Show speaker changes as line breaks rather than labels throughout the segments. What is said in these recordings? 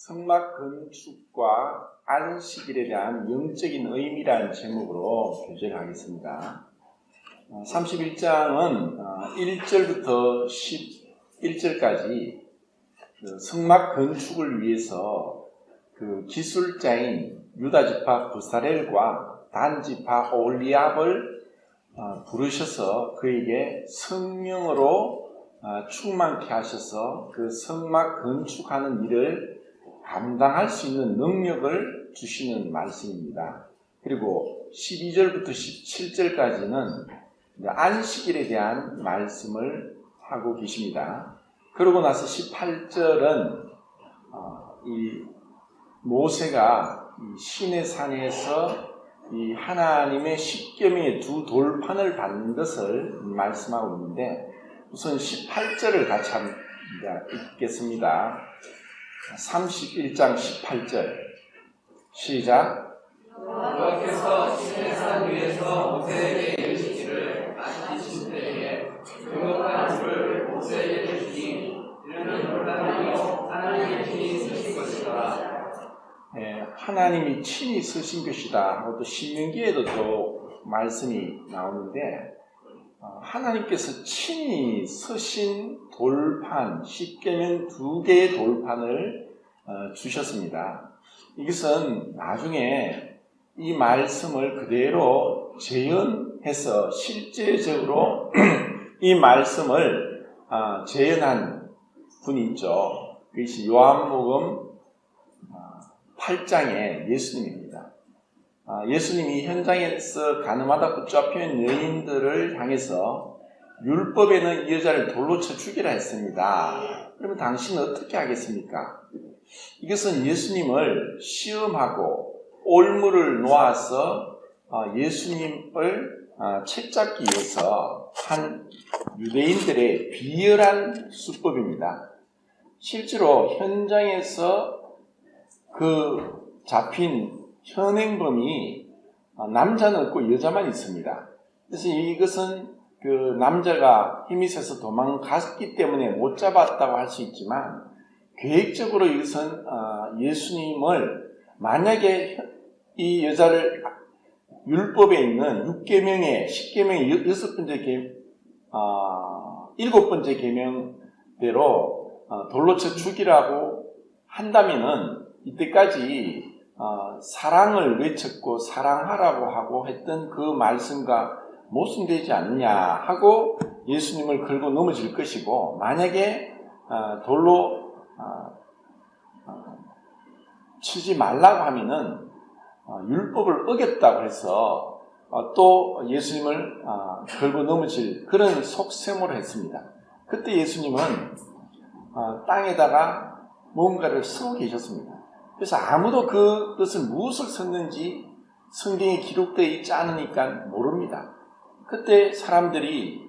성막 건축과 안식일에 대한 영적인 의미라는 제목으로 교제를 하겠습니다. 31장은 1절부터 11절까지 성막 건축을 위해서 그 기술자인 유다지파 부사렐과 단지파 올리압을 부르셔서 그에게 성령으로 충만케 하셔서 그 성막 건축하는 일을 감당할 수 있는 능력을 주시는 말씀입니다. 그리고 12절부터 17절까지는 안식일에 대한 말씀을 하고 계십니다. 그러고 나서 18절은 이 모세가 이 시내 산에서 이 하나님의 십계명의 두 돌판을 받는 것을 말씀하고 있는데, 우선 18절을 같이 한번 읽겠습니다. 31장 18절 시작.
여호와께서 시내산 위에서 모세에게 이르시기를 만지신 때에 금옥한 불을 모세에게 주니 이는 요단이요 하나님의 친히 쓰신 것이다.
하나님이 친히 쓰신 것이다 하고 또 신명기에도 또 말씀이 나오는데, 하나님께서 친히 쓰신 돌판, 십계명 2개의 돌판을 주셨습니다. 이것은 나중에 이 말씀을 그대로 재현해서 실제적으로 이 말씀을 재현한 분이 있죠. 그것이 요한복음 8장의 예수님입니다. 예수님이 현장에서 가늠하다 붙잡힌 여인들을 향해서 율법에는 이 여자를 돌로 쳐 죽이라 했습니다. 그러면 당신은 어떻게 하겠습니까? 이것은 예수님을 시험하고 올무를 놓아서 예수님을 책잡기 위해서 한 유대인들의 비열한 수법입니다. 실제로 현장에서 그 잡힌 현행범이 남자는 없고 여자만 있습니다. 그래서 이것은 그 남자가 힘이 세서 도망갔기 때문에 못 잡았다고 할 수 있지만, 계획적으로 이것은 예수님을 만약에 이 여자를 율법에 있는 6계명의 10계명의 7번째 계명대로 돌로 쳐 죽이라고 한다면은 이때까지 사랑을 외쳤고 사랑하라고 하고 했던 그 말씀과 모순되지 않느냐 하고 예수님을 걸고 넘어질 것이고, 만약에 돌로 치지 말라고 하면은 율법을 어겼다고 해서 또 예수님을 걸고 넘어질 그런 속셈으로 했습니다. 그때 예수님은 땅에다가 뭔가를 쓰고 계셨습니다. 그래서 아무도 그것을 무엇을 썼는지 성경에 기록되어 있지 않으니까 모릅니다. 그때 사람들이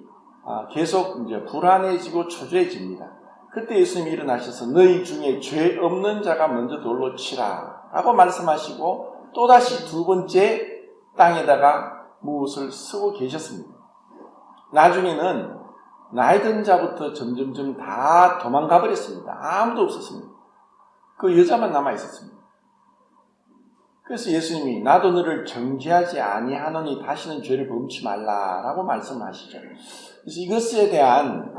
계속 이제 불안해지고 초조해집니다. 그때 예수님이 일어나셔서 너희 중에 죄 없는 자가 먼저 돌로 치라 라고 말씀하시고, 또다시 두 번째 땅에다가 무엇을 쓰고 계셨습니다. 나중에는 나이 든 자부터 점점점 다 도망가 버렸습니다. 아무도 없었습니다. 그 여자만 남아 있었습니다. 그래서 예수님이 나도 너를 정죄하지 아니하노니 다시는 죄를 범치 말라라고 말씀하시죠. 그래서 이것에 대한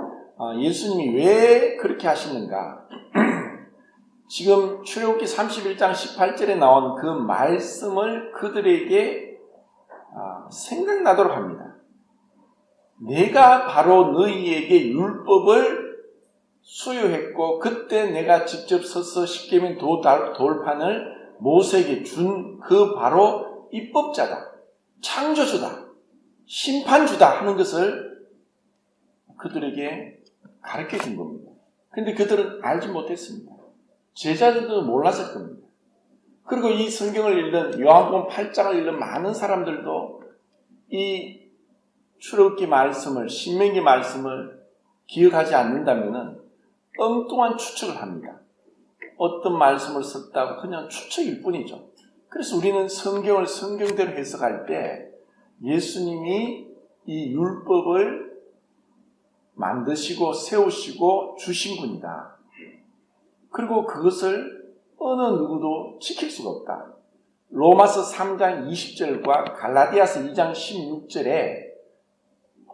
예수님이 왜 그렇게 하시는가? 지금 출애굽기 31장 18절에 나온 그 말씀을 그들에게 생각나도록 합니다. 내가 바로 너희에게 율법을 수여했고, 그때 내가 직접 서서 십계명 돌판을 모세에게 준 그 바로 입법자다, 창조주다, 심판주다 하는 것을 그들에게 가르쳐 준 겁니다. 그런데 그들은 알지 못했습니다. 제자들도 몰랐을 겁니다. 그리고 이 성경을 읽는 요한복음 8장을 읽는 많은 사람들도 이 출애굽기 말씀을, 신명기 말씀을 기억하지 않는다면 엉뚱한 추측을 합니다. 어떤 말씀을 썼다고 그냥 추측일 뿐이죠. 그래서 우리는 성경을 성경대로 해석할 때 예수님이 이 율법을 만드시고 세우시고 주신 분이다. 그리고 그것을 어느 누구도 지킬 수가 없다. 로마서 3장 20절과 갈라디아서 2장 16절에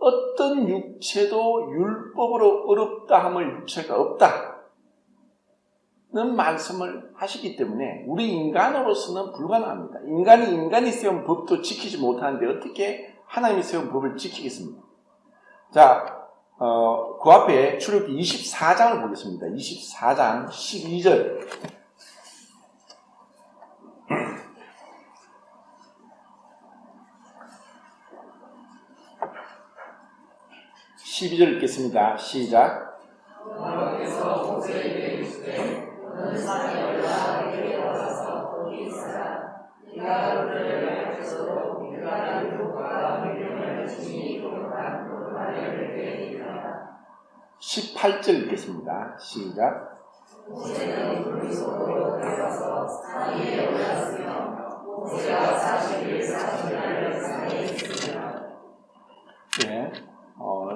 어떤 육체도 율법으로 어렵다 함을 육체가 없다는 말씀을 하시기 때문에 우리 인간으로서는 불가능합니다. 인간이 세운 법도 지키지 못하는데 어떻게 하나님이 세운 법을 지키겠습니까? 자, 그 앞에 출애굽기 24장을 보겠습니다. 24장 12절. 12절 읽겠습니다. 시작.
여호와께서 모세에게 이르시되 너는 산에 올라 내게 와서 거기 있으라. 네가 너를 약속으로 네가 율법과 명령을 주니 그것만 내게 이르라.
18절 읽겠습니다. 시작.
모세는 물 속으로 들어가서 산 위에 올랐으며 모세가 40일 40날을 산에 있으리라.
네.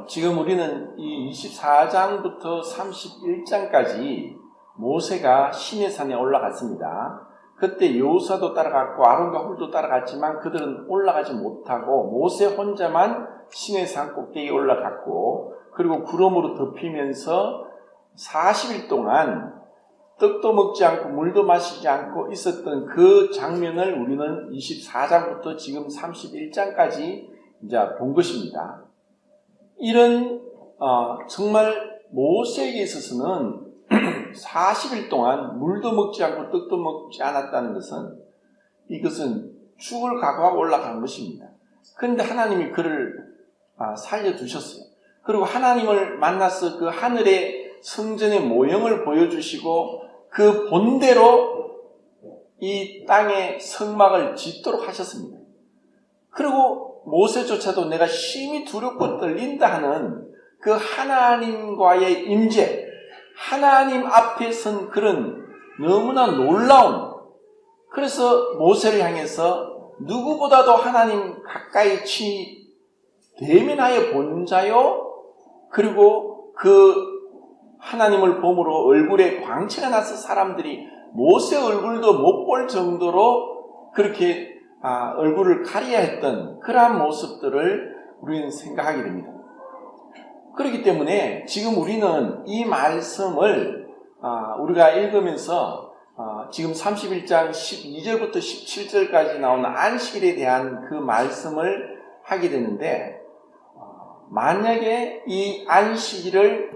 지금 우리는 이 24장부터 31장까지 모세가 시내산에 올라갔습니다. 그때 여호수아도 따라갔고 아론과 훌도 따라갔지만 그들은 올라가지 못하고 모세 혼자만 시내산 꼭대기에 올라갔고 그리고 구름으로 덮이면서 40일 동안 떡도 먹지 않고 물도 마시지 않고 있었던 그 장면을 우리는 24장부터 지금 31장까지 이제 본 것입니다. 이런 정말 모세에게 있어서는 40일 동안 물도 먹지 않고 떡도 먹지 않았다는 것은 이것은 죽을 각오하고 올라간 것입니다. 그런데 하나님이 그를 살려두셨어요. 그리고 하나님을 만나서 그 하늘의 성전의 모형을 보여주시고 그 본대로 이 땅의 성막을 짓도록 하셨습니다. 그리고 모세조차도 내가 심히 두렵고 떨린다 하는 그 하나님과의 임재, 하나님 앞에 선 그런 너무나 놀라운, 그래서 모세를 향해서 누구보다도 하나님 가까이 친히 대면하여 본 자요, 그리고 그 하나님을 봄으로 얼굴에 광채가 나서 사람들이 모세 얼굴도 못 볼 정도로 그렇게 얼굴을 가려야 했던 그러한 모습들을 우리는 생각하게 됩니다. 그렇기 때문에 지금 우리는 이 말씀을 우리가 읽으면서 지금 31장 12절부터 17절까지 나오는 안식일에 대한 그 말씀을 하게 되는데 만약에 이 안식일을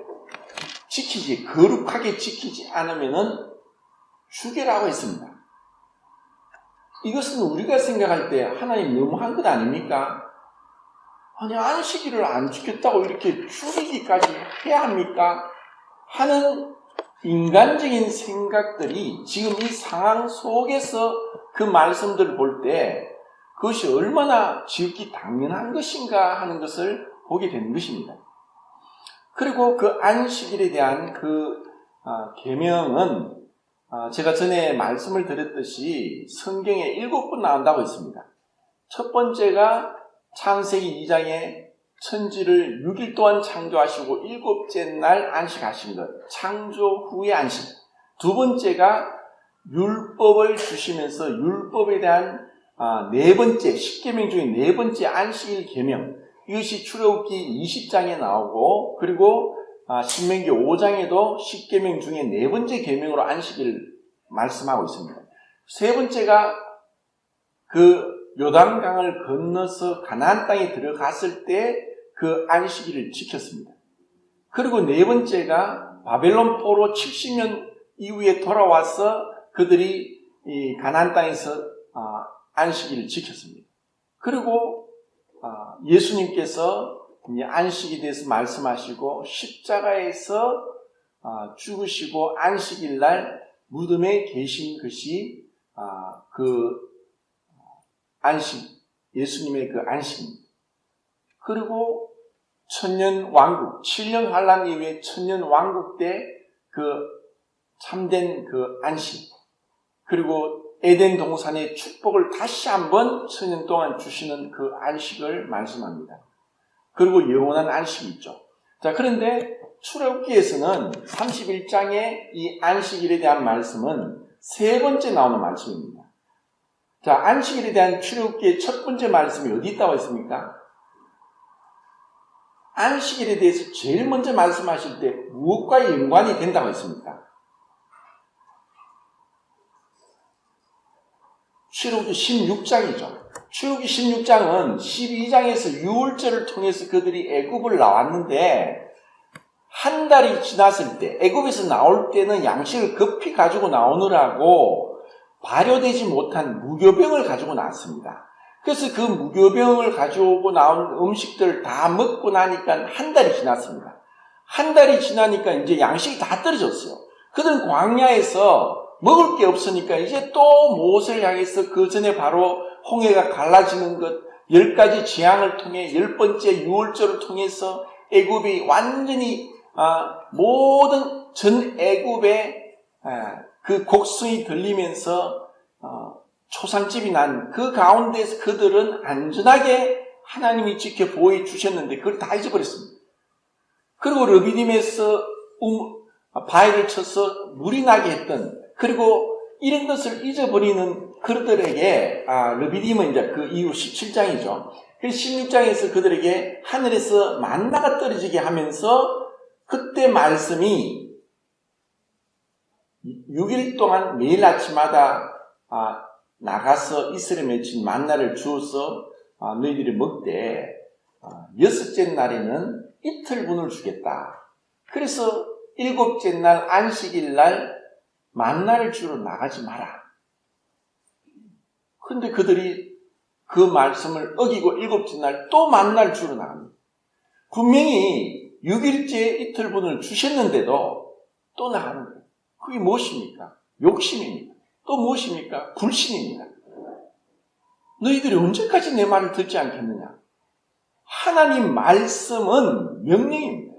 거룩하게 지키지 않으면은 죽여라고 했습니다. 이것은 우리가 생각할 때 하나님 너무한 것 아닙니까? 아니 안식일을 안 지켰다고 이렇게 죽이기까지 해야 합니까? 하는 인간적인 생각들이 지금 이 상황 속에서 그 말씀들을 볼 때 그것이 얼마나 지극히 당연한 것인가 하는 것을 보게 되는 것입니다. 그리고 그 안식일에 대한 그 계명은 제가 전에 말씀을 드렸듯이 성경에 7번 나온다고 했습니다. 첫 번째가 창세기 2장에 천지를 6일 동안 창조하시고 7째 날 안식하신 것, 창조 후의 안식. 두 번째가 율법을 주시면서 율법에 대한 네 번째, 10계명 중에 네 번째 안식일 계명. 이것이 출애굽기 20장에 나오고 그리고 신명기 5장에도 10계명 중에 네 번째 계명으로 안식일 말씀하고 있습니다. 세 번째가 그 요단강을 건너서 가나안 땅에 들어갔을 때 그 안식일을 지켰습니다. 그리고 네 번째가 바벨론 포로 70년 이후에 돌아와서 그들이 이 가나안 땅에서 안식일을 지켰습니다. 그리고 예수님께서 안식에 대해서 말씀하시고 십자가에서 죽으시고 안식일 날 무덤에 계신 것이 그 안식, 예수님의 그 안식입니다. 그리고 천년 왕국, 7년 환란 이후에 천년 왕국 때 그 참된 그 안식, 그리고 에덴 동산의 축복을 다시 한번 천년 동안 주시는 그 안식을 말씀합니다. 그리고 영원한 안식이 있죠. 자, 그런데 출애굽기에서는 31장의 이 안식일에 대한 말씀은 세 번째 나오는 말씀입니다. 자, 안식일에 대한 출애굽기의 첫 번째 말씀이 어디 있다고 했습니까? 안식일에 대해서 제일 먼저 말씀하실 때 무엇과 연관이 된다고 했습니까? 출애굽기 16장이죠. 출애굽기 16장은 12장에서 유월절을 통해서 그들이 애굽을 나왔는데 한 달이 지났을 때 애굽에서 나올 때는 양식을 급히 가지고 나오느라고 발효되지 못한 무교병을 가지고 나왔습니다. 그래서 그 무교병을 가져오고 나온 음식들을 다 먹고 나니까 한 달이 지났습니다. 한 달이 지나니까 이제 양식이 다 떨어졌어요. 그들은 광야에서 먹을 게 없으니까 이제 또 모세를 향해서 그 전에 바로 홍해가 갈라지는 것, 10가지 재앙을 통해 10번째 유월절을 통해서 애굽이 완전히 모든 전 애굽에 그 곡성이 들리면서 초상집이 난 그 가운데서 그들은 안전하게 하나님이 지켜 보호해 주셨는데 그걸 다 잊어버렸습니다. 그리고 르비딤에서 바위를 쳐서 물이 나게 했던, 그리고 이런 것을 잊어버리는 그들에게 르비딤은 이제 그 이후 17장이죠. 그래서 16장에서 그들에게 하늘에서 만나가 떨어지게 하면서 그때 말씀이 6일 동안 매일 아침마다 나가서 이스라엘에 맺힌 만나를 주어서 너희들이 먹되 6째 날에는 이틀분을 주겠다. 그래서 7째 날 안식일 날 만나를 주러 나가지 마라. 그런데 그들이 그 말씀을 어기고 7째 날 또 만나를 주러 나갑니다. 분명히 6일째 이틀분을 주셨는데도 또 나가는 거예요. 그게 무엇입니까? 욕심입니다. 또 무엇입니까? 불신입니다. 너희들이 언제까지 내 말을 듣지 않겠느냐? 하나님 말씀은 명령입니다.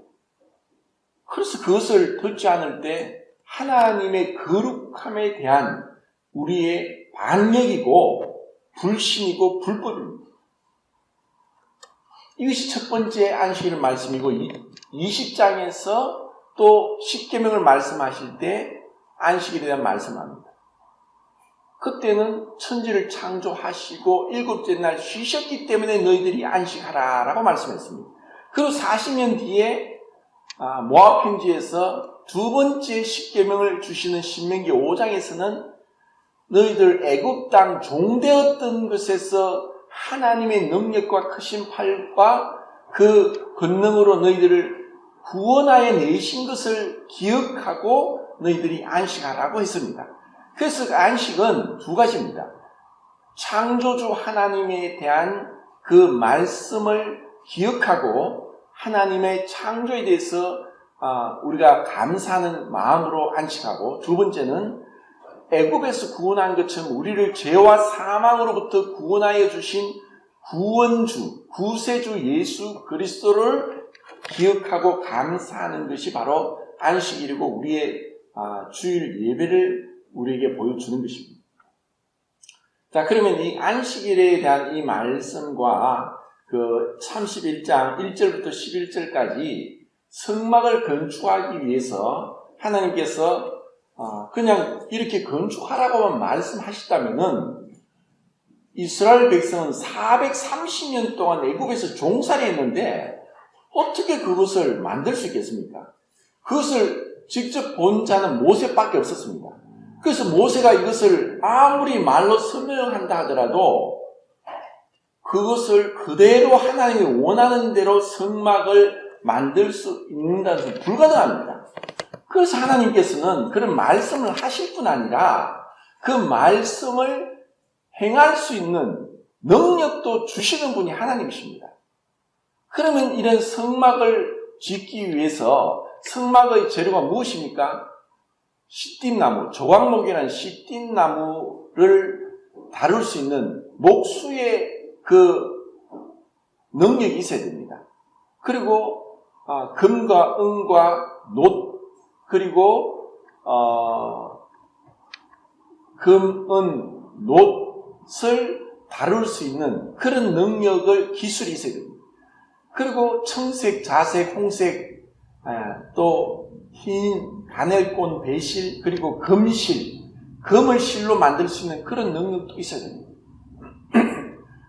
그래서 그것을 듣지 않을 때 하나님의 거룩함에 대한 우리의 반역이고 불신이고 불법입니다. 이것이 첫 번째 안식일 말씀이고 20장에서 또 십계명을 말씀하실 때 안식일에 대한 말씀합니다. 그때는 천지를 창조하시고 7째 날 쉬셨기 때문에 너희들이 안식하라 라고 말씀했습니다. 그리고 40년 뒤에 모압 편지에서 두 번째 십계명을 주시는 신명기 5장에서는 너희들 애굽 땅 종되었던 것에서 하나님의 능력과 크신 팔과 그 권능으로 너희들을 구원하여 내신 것을 기억하고 너희들이 안식하라고 했습니다. 그래서 그 안식은 두 가지입니다. 창조주 하나님에 대한 그 말씀을 기억하고 하나님의 창조에 대해서 우리가 감사하는 마음으로 안식하고, 두 번째는 애굽에서 구원한 것처럼 우리를 죄와 사망으로부터 구원하여 주신 구원주, 구세주 예수 그리스도를 기억하고 감사하는 것이 바로 안식일이고 우리의 주일 예배를 우리에게 보여주는 것입니다. 자, 그러면 이 안식일에 대한 이 말씀과 그 31장 1절부터 11절까지 성막을 건축하기 위해서 하나님께서 그냥 이렇게 건축하라고만 말씀하셨다면은 이스라엘 백성은 430년 동안 애굽에서 종살이 했는데 어떻게 그것을 만들 수 있겠습니까? 그것을 직접 본 자는 모세밖에 없었습니다. 그래서 모세가 이것을 아무리 말로 설명한다 하더라도 그것을 그대로 하나님이 원하는 대로 성막을 만들 수 있는다는 것은 불가능합니다. 그래서 하나님께서는 그런 말씀을 하실 뿐 아니라 그 말씀을 행할 수 있는 능력도 주시는 분이 하나님이십니다. 그러면 이런 성막을 짓기 위해서 성막의 재료가 무엇입니까? 시띠나무, 조각목이라는 시띠나무를 다룰 수 있는 목수의 그 능력이 있어야 됩니다. 그리고 금과 은과 놋, 그리고 금, 은, 놋을 다룰 수 있는 그런 능력을, 기술이 있어야 됩니다. 그리고 청색, 자색, 홍색, 또 흰, 가늘꽃, 배실, 그리고 금실, 금을 실로 만들 수 있는 그런 능력도 있어야 됩니다.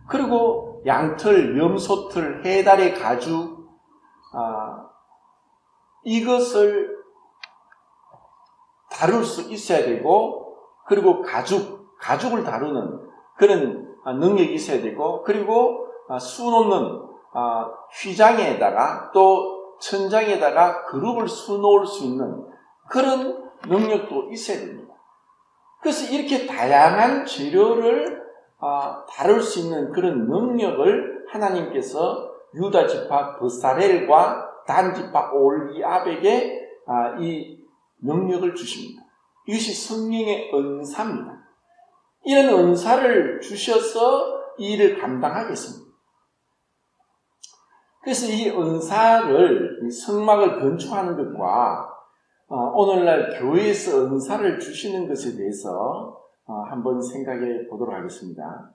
그리고 양털, 염소털, 해달의 가죽, 이것을 다룰 수 있어야 되고, 그리고 가죽을 다루는 그런 능력이 있어야 되고, 그리고 수놓는 휘장에다가 또 천장에다가 그룹을 수놓을 수 있는 그런 능력도 있어야 됩니다. 그래서 이렇게 다양한 재료를 다룰 수 있는 그런 능력을 하나님께서 유다 지파 버사렐과 단 지파 올리압에게 이 능력을 주십니다. 이것이 성령의 은사입니다. 이런 은사를 주셔서 이 일을 감당하겠습니다. 그래서 이 은사를, 이 성막을 건축하는 것과 오늘날 교회에서 은사를 주시는 것에 대해서 한번 생각해 보도록 하겠습니다.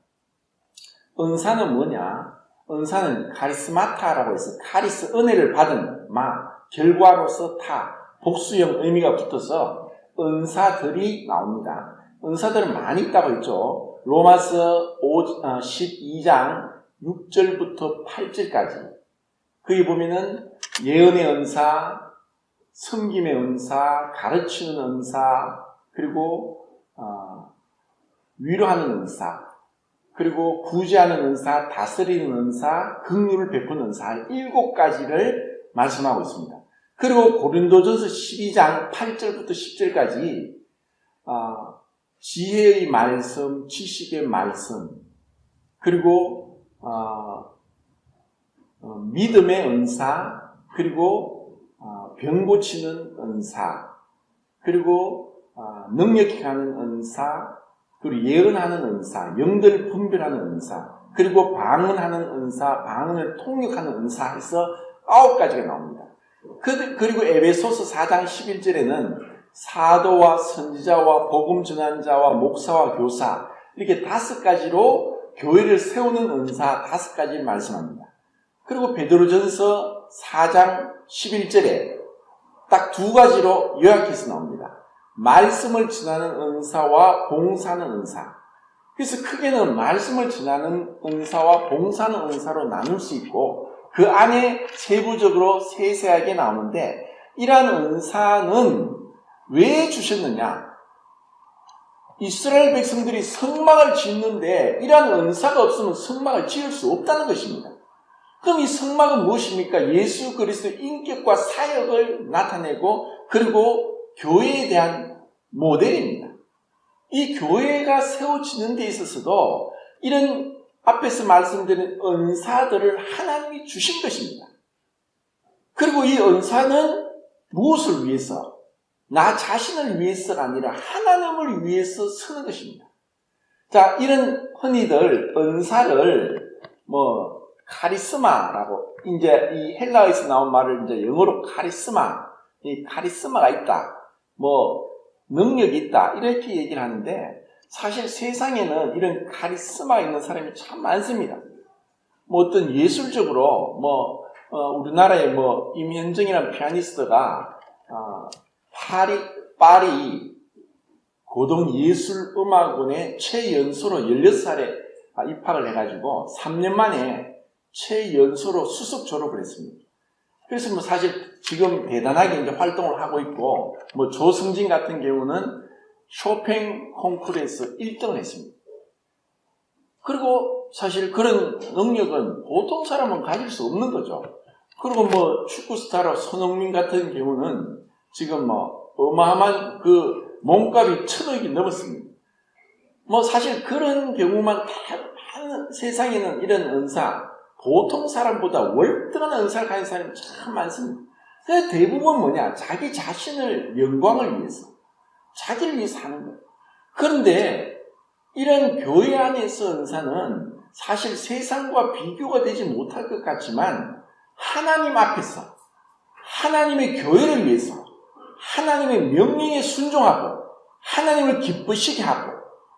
은사는 뭐냐? 은사는 카리스마타라고 해서 카리스, 은혜를 받은 결과로서 복수형 의미가 붙어서 은사들이 나옵니다. 은사들은 많이 있다고 했죠. 로마서 12장 6절부터 8절까지. 거기 보면은 예언의 은사, 섬김의 은사, 가르치는 은사, 그리고 위로하는 은사, 그리고 구제하는 은사, 다스리는 은사, 긍휼을 베푸는 은사 7가지를 말씀하고 있습니다. 그리고 고린도전서 12장 8절부터 10절까지 지혜의 말씀, 지식의 말씀, 그리고 믿음의 은사, 그리고 병 고치는 은사, 그리고 능력히 가는 은사, 그리고 예언하는 은사, 영들 분별하는 은사, 그리고 방언하는 은사, 방언을 통역하는 은사 해서 9가지가 나옵니다. 그리고 에베소서 4장 11절에는 사도와 선지자와 복음 전환자와 목사와 교사, 이렇게 5가지로 교회를 세우는 은사 5가지를 말씀합니다. 그리고 베드로전서 4장 11절에 딱 2가지로 요약해서 나옵니다. 말씀을 전하는 은사와 봉사하는 은사. 그래서 크게는 말씀을 전하는 은사와 봉사하는 은사로 나눌 수 있고, 그 안에 세부적으로 세세하게 나오는데, 이러한 은사는 왜 주셨느냐? 이스라엘 백성들이 성막을 짓는데 이러한 은사가 없으면 성막을 지을 수 없다는 것입니다. 그럼 이 성막은 무엇입니까? 예수 그리스도의 인격과 사역을 나타내고, 그리고 교회에 대한 모델입니다. 이 교회가 세워지는 데 있어서도 이런 앞에서 말씀드린 은사들을 하나님이 주신 것입니다. 그리고 이 은사는 무엇을 위해서? 나 자신을 위해서가 아니라 하나님을 위해서 쓰는 것입니다. 자, 이런 흔히들 은사를 카리스마라고, 이제 이 헬라어에서 나온 말을 이제 영어로 이 카리스마가 있다, 능력이 있다, 이렇게 얘기를 하는데, 사실 세상에는 이런 카리스마 있는 사람이 참 많습니다. 어떤 예술적으로, 우리나라의 임현정이라는 피아니스트가, 파리 고등예술음악원에 최연소로 16살에 입학을 해가지고 3년 만에 최연소로 수석 졸업을 했습니다. 그래서 사실 지금 대단하게 이제 활동을 하고 있고, 조승진 같은 경우는 쇼팽 콩쿠르에서 1등을 했습니다. 그리고 사실 그런 능력은 보통 사람은 가질 수 없는 거죠. 그리고 축구 스타로 손흥민 같은 경우는 지금 어마어마한 그 몸값이 1,000억이 넘었습니다. 사실 그런 경우만 다 세상에는 이런 은사, 보통 사람보다 월등한 은사를 가진 사람이 참 많습니다. 그래서 대부분 뭐냐? 자기 자신을 영광을 위해서, 자기를 위해서 하는 거예요. 그런데 이런 교회 안에서 은사는 사실 세상과 비교가 되지 못할 것 같지만, 하나님 앞에서 하나님의 교회를 위해서 하나님의 명령에 순종하고 하나님을 기쁘시게 하고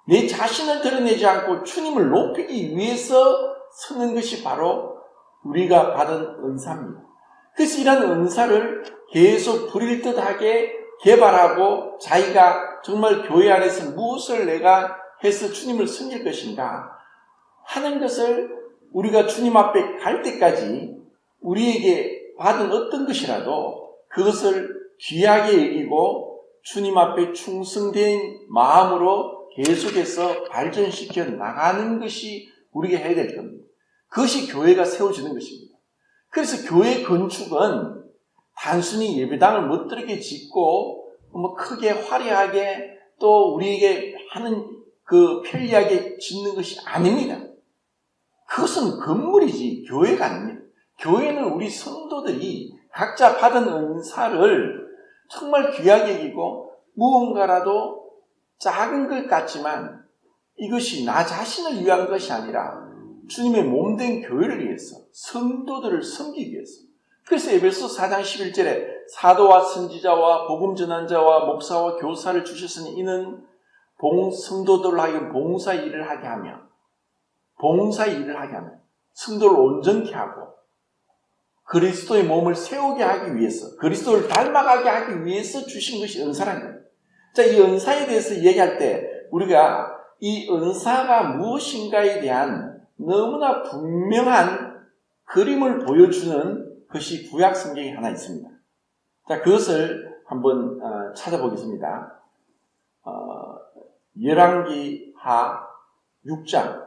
내 자신을 드러내지 않고 주님을 높이기 위해서 서는 것이 바로 우리가 받은 은사입니다. 그래서 이런 은사를 계속 부릴 듯하게 개발하고 자기가 정말 교회 안에서 무엇을 내가 해서 주님을 섬길 것인가 하는 것을 우리가 주님 앞에 갈 때까지 우리에게 받은 어떤 것이라도 그것을 귀하게 여기고 주님 앞에 충성된 마음으로 계속해서 발전시켜 나가는 것이 우리가 해야 될 겁니다. 그것이 교회가 세워지는 것입니다. 그래서 교회 건축은 단순히 예배당을 멋들게 짓고 뭐 크게 화려하게 또 우리에게 하는 그 편리하게 짓는 것이 아닙니다. 그것은 건물이지 교회가 아닙니다. 교회는 우리 성도들이 각자 받은 은사를 정말 귀하게 여기고 무언가라도 작은 것 같지만 이것이 나 자신을 위한 것이 아니라 주님의 몸된 교회를 위해서 성도들을 섬기기 위해서. 그래서 에베소 4장 11절에 사도와 선지자와 복음 전환자와 목사와 교사를 주셨으니 이는 성도들로 하여금 봉사 일을 하게 하며 성도를 온전케 하고 그리스도의 몸을 세우게 하기 위해서 그리스도를 닮아가게 하기 위해서 주신 것이 은사라는 거예요. 자, 이 은사에 대해서 얘기할 때 우리가 이 은사가 무엇인가에 대한 너무나 분명한 그림을 보여주는 것이 구약 성경에 하나 있습니다. 자, 그것을 한번 찾아보겠습니다. 열왕기하 6장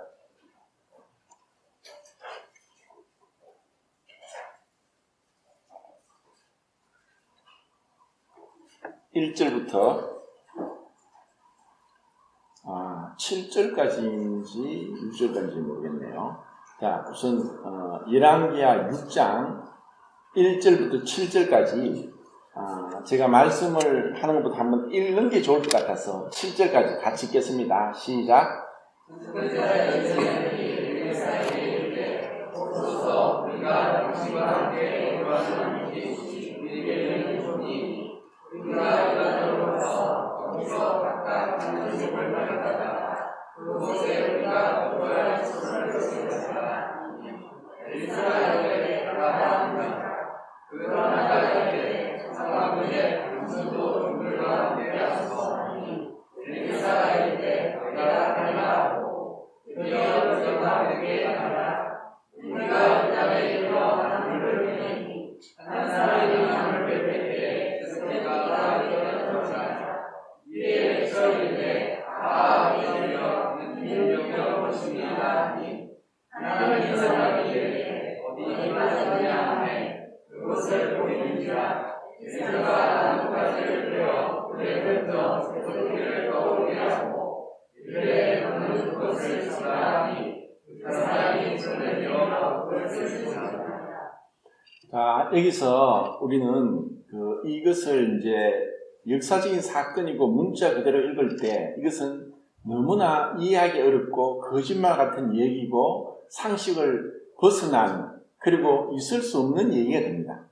1절부터 7절까지인지 6절까지인지 모르겠네요. 자, 우선 열왕기하 6장 1절부터 7절까지 제가 말씀을 하는 것보다 한번 읽는 게 좋을 것 같아서 7절까지 같이 읽겠습니다. 시작. 자, 여기서 우리는 이것을 이제 역사적인 사건이고 문자 그대로 읽을 때 이것은 너무나 이해하기 어렵고 거짓말 같은 얘기고 상식을 벗어난 그리고 있을 수 없는 얘기가 됩니다.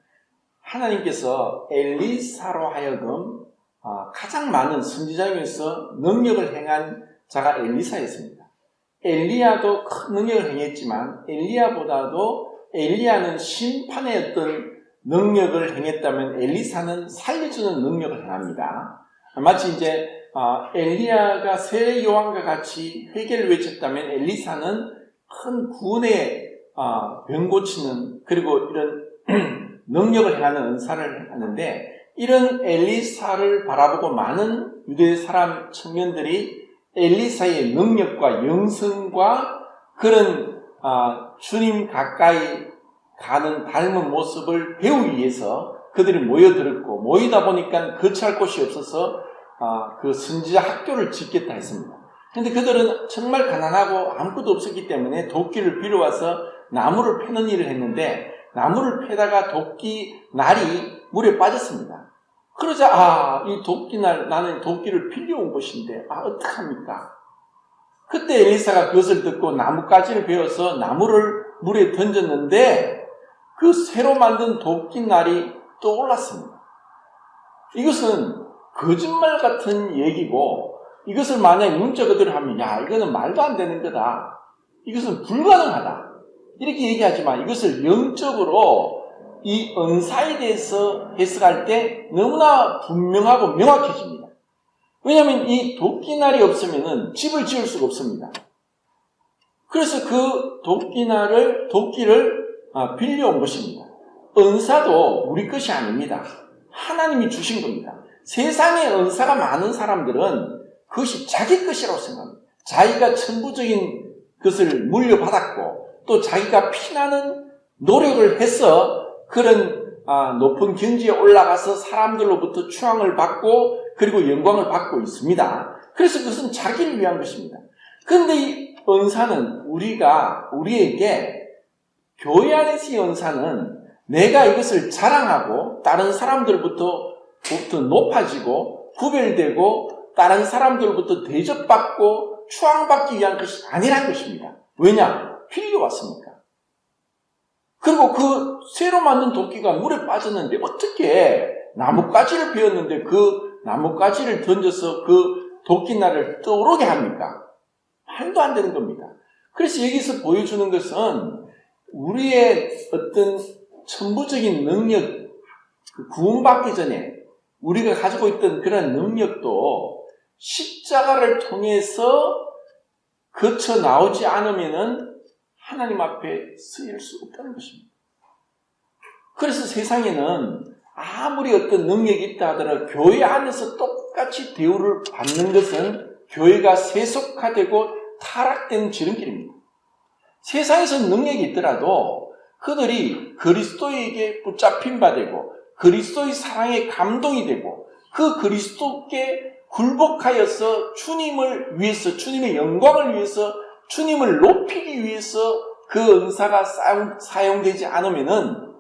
하나님께서 엘리사로 하여금 가장 많은 선지자 중에서 능력을 행한 자가 엘리사였습니다. 엘리야도 큰 능력을 행했지만 엘리야는 심판의 어떤 능력을 행했다면 엘리사는 살려주는 능력을 행합니다. 마치 이제 엘리야가 새 요한과 같이 회개를 외쳤다면 엘리사는 큰 구원의 병 고치는 그리고 이런 능력을 행하는 은사를 하는데 이런 엘리사를 바라보고 많은 유대 사람 청년들이 엘리사의 능력과 영성과 그런 주님 가까이 가는 닮은 모습을 배우기 위해서 그들이 모여들었고 모이다 보니까 거처할 곳이 없어서 그 선지자 학교를 짓겠다 했습니다. 그런데 그들은 정말 가난하고 아무것도 없었기 때문에 도끼를 빌어와서 나무를 패는 일을 했는데 나무를 패다가 도끼 날이 물에 빠졌습니다. 그러자 이 도끼날 나는 도끼를 빌려온 것인데 어떡합니까? 그때 엘리사가 그것을 듣고 나뭇가지를 베어서 나무를 물에 던졌는데 그 새로 만든 도끼날이 떠올랐습니다. 이것은 거짓말 같은 얘기고 이것을 만약에 문자 그대로 하면 이거는 말도 안 되는 거다. 이것은 불가능하다. 이렇게 얘기하지만 이것을 영적으로 이 은사에 대해서 해석할 때 너무나 분명하고 명확해집니다. 왜냐하면 이 도끼날이 없으면 집을 지을 수가 없습니다. 그래서 그 도끼를 빌려온 것입니다. 은사도 우리 것이 아닙니다. 하나님이 주신 겁니다. 세상에 은사가 많은 사람들은 그것이 자기 것이라고 생각합니다. 자기가 천부적인 것을 물려받았고 또 자기가 피나는 노력을 해서 그런 높은 경지에 올라가서 사람들로부터 추앙을 받고 그리고 영광을 받고 있습니다. 그래서 그것은 자기를 위한 것입니다. 그런데 이 은사는 우리에게 교회 안에서의 은사는 내가 이것을 자랑하고 다른 사람들부터 높아지고 구별되고 다른 사람들부터 대접받고 추앙받기 위한 것이 아니란 것입니다. 왜냐? 빌려왔으니까. 그리고 그 새로 만든 도끼가 물에 빠졌는데 어떻게 나뭇가지를 베었는데 그 나뭇가지를 던져서 그 도끼날을 떠오르게 합니까? 말도 안 되는 겁니다. 그래서 여기서 보여주는 것은 우리의 어떤 천부적인 능력, 구원받기 전에 우리가 가지고 있던 그런 능력도 십자가를 통해서 거쳐 나오지 않으면은 하나님 앞에 쓰일 수 없다는 것입니다. 그래서 세상에는 아무리 어떤 능력이 있다 하더라도 교회 안에서 똑같이 대우를 받는 것은 교회가 세속화되고 타락된 지름길입니다. 세상에서 능력이 있더라도 그들이 그리스도에게 붙잡힌 바 되고 그리스도의 사랑에 감동이 되고 그 그리스도께 굴복하여서 주님을 위해서 주님의 영광을 위해서 주님을 높이기 위해서 그 은사가 사용되지 않으면은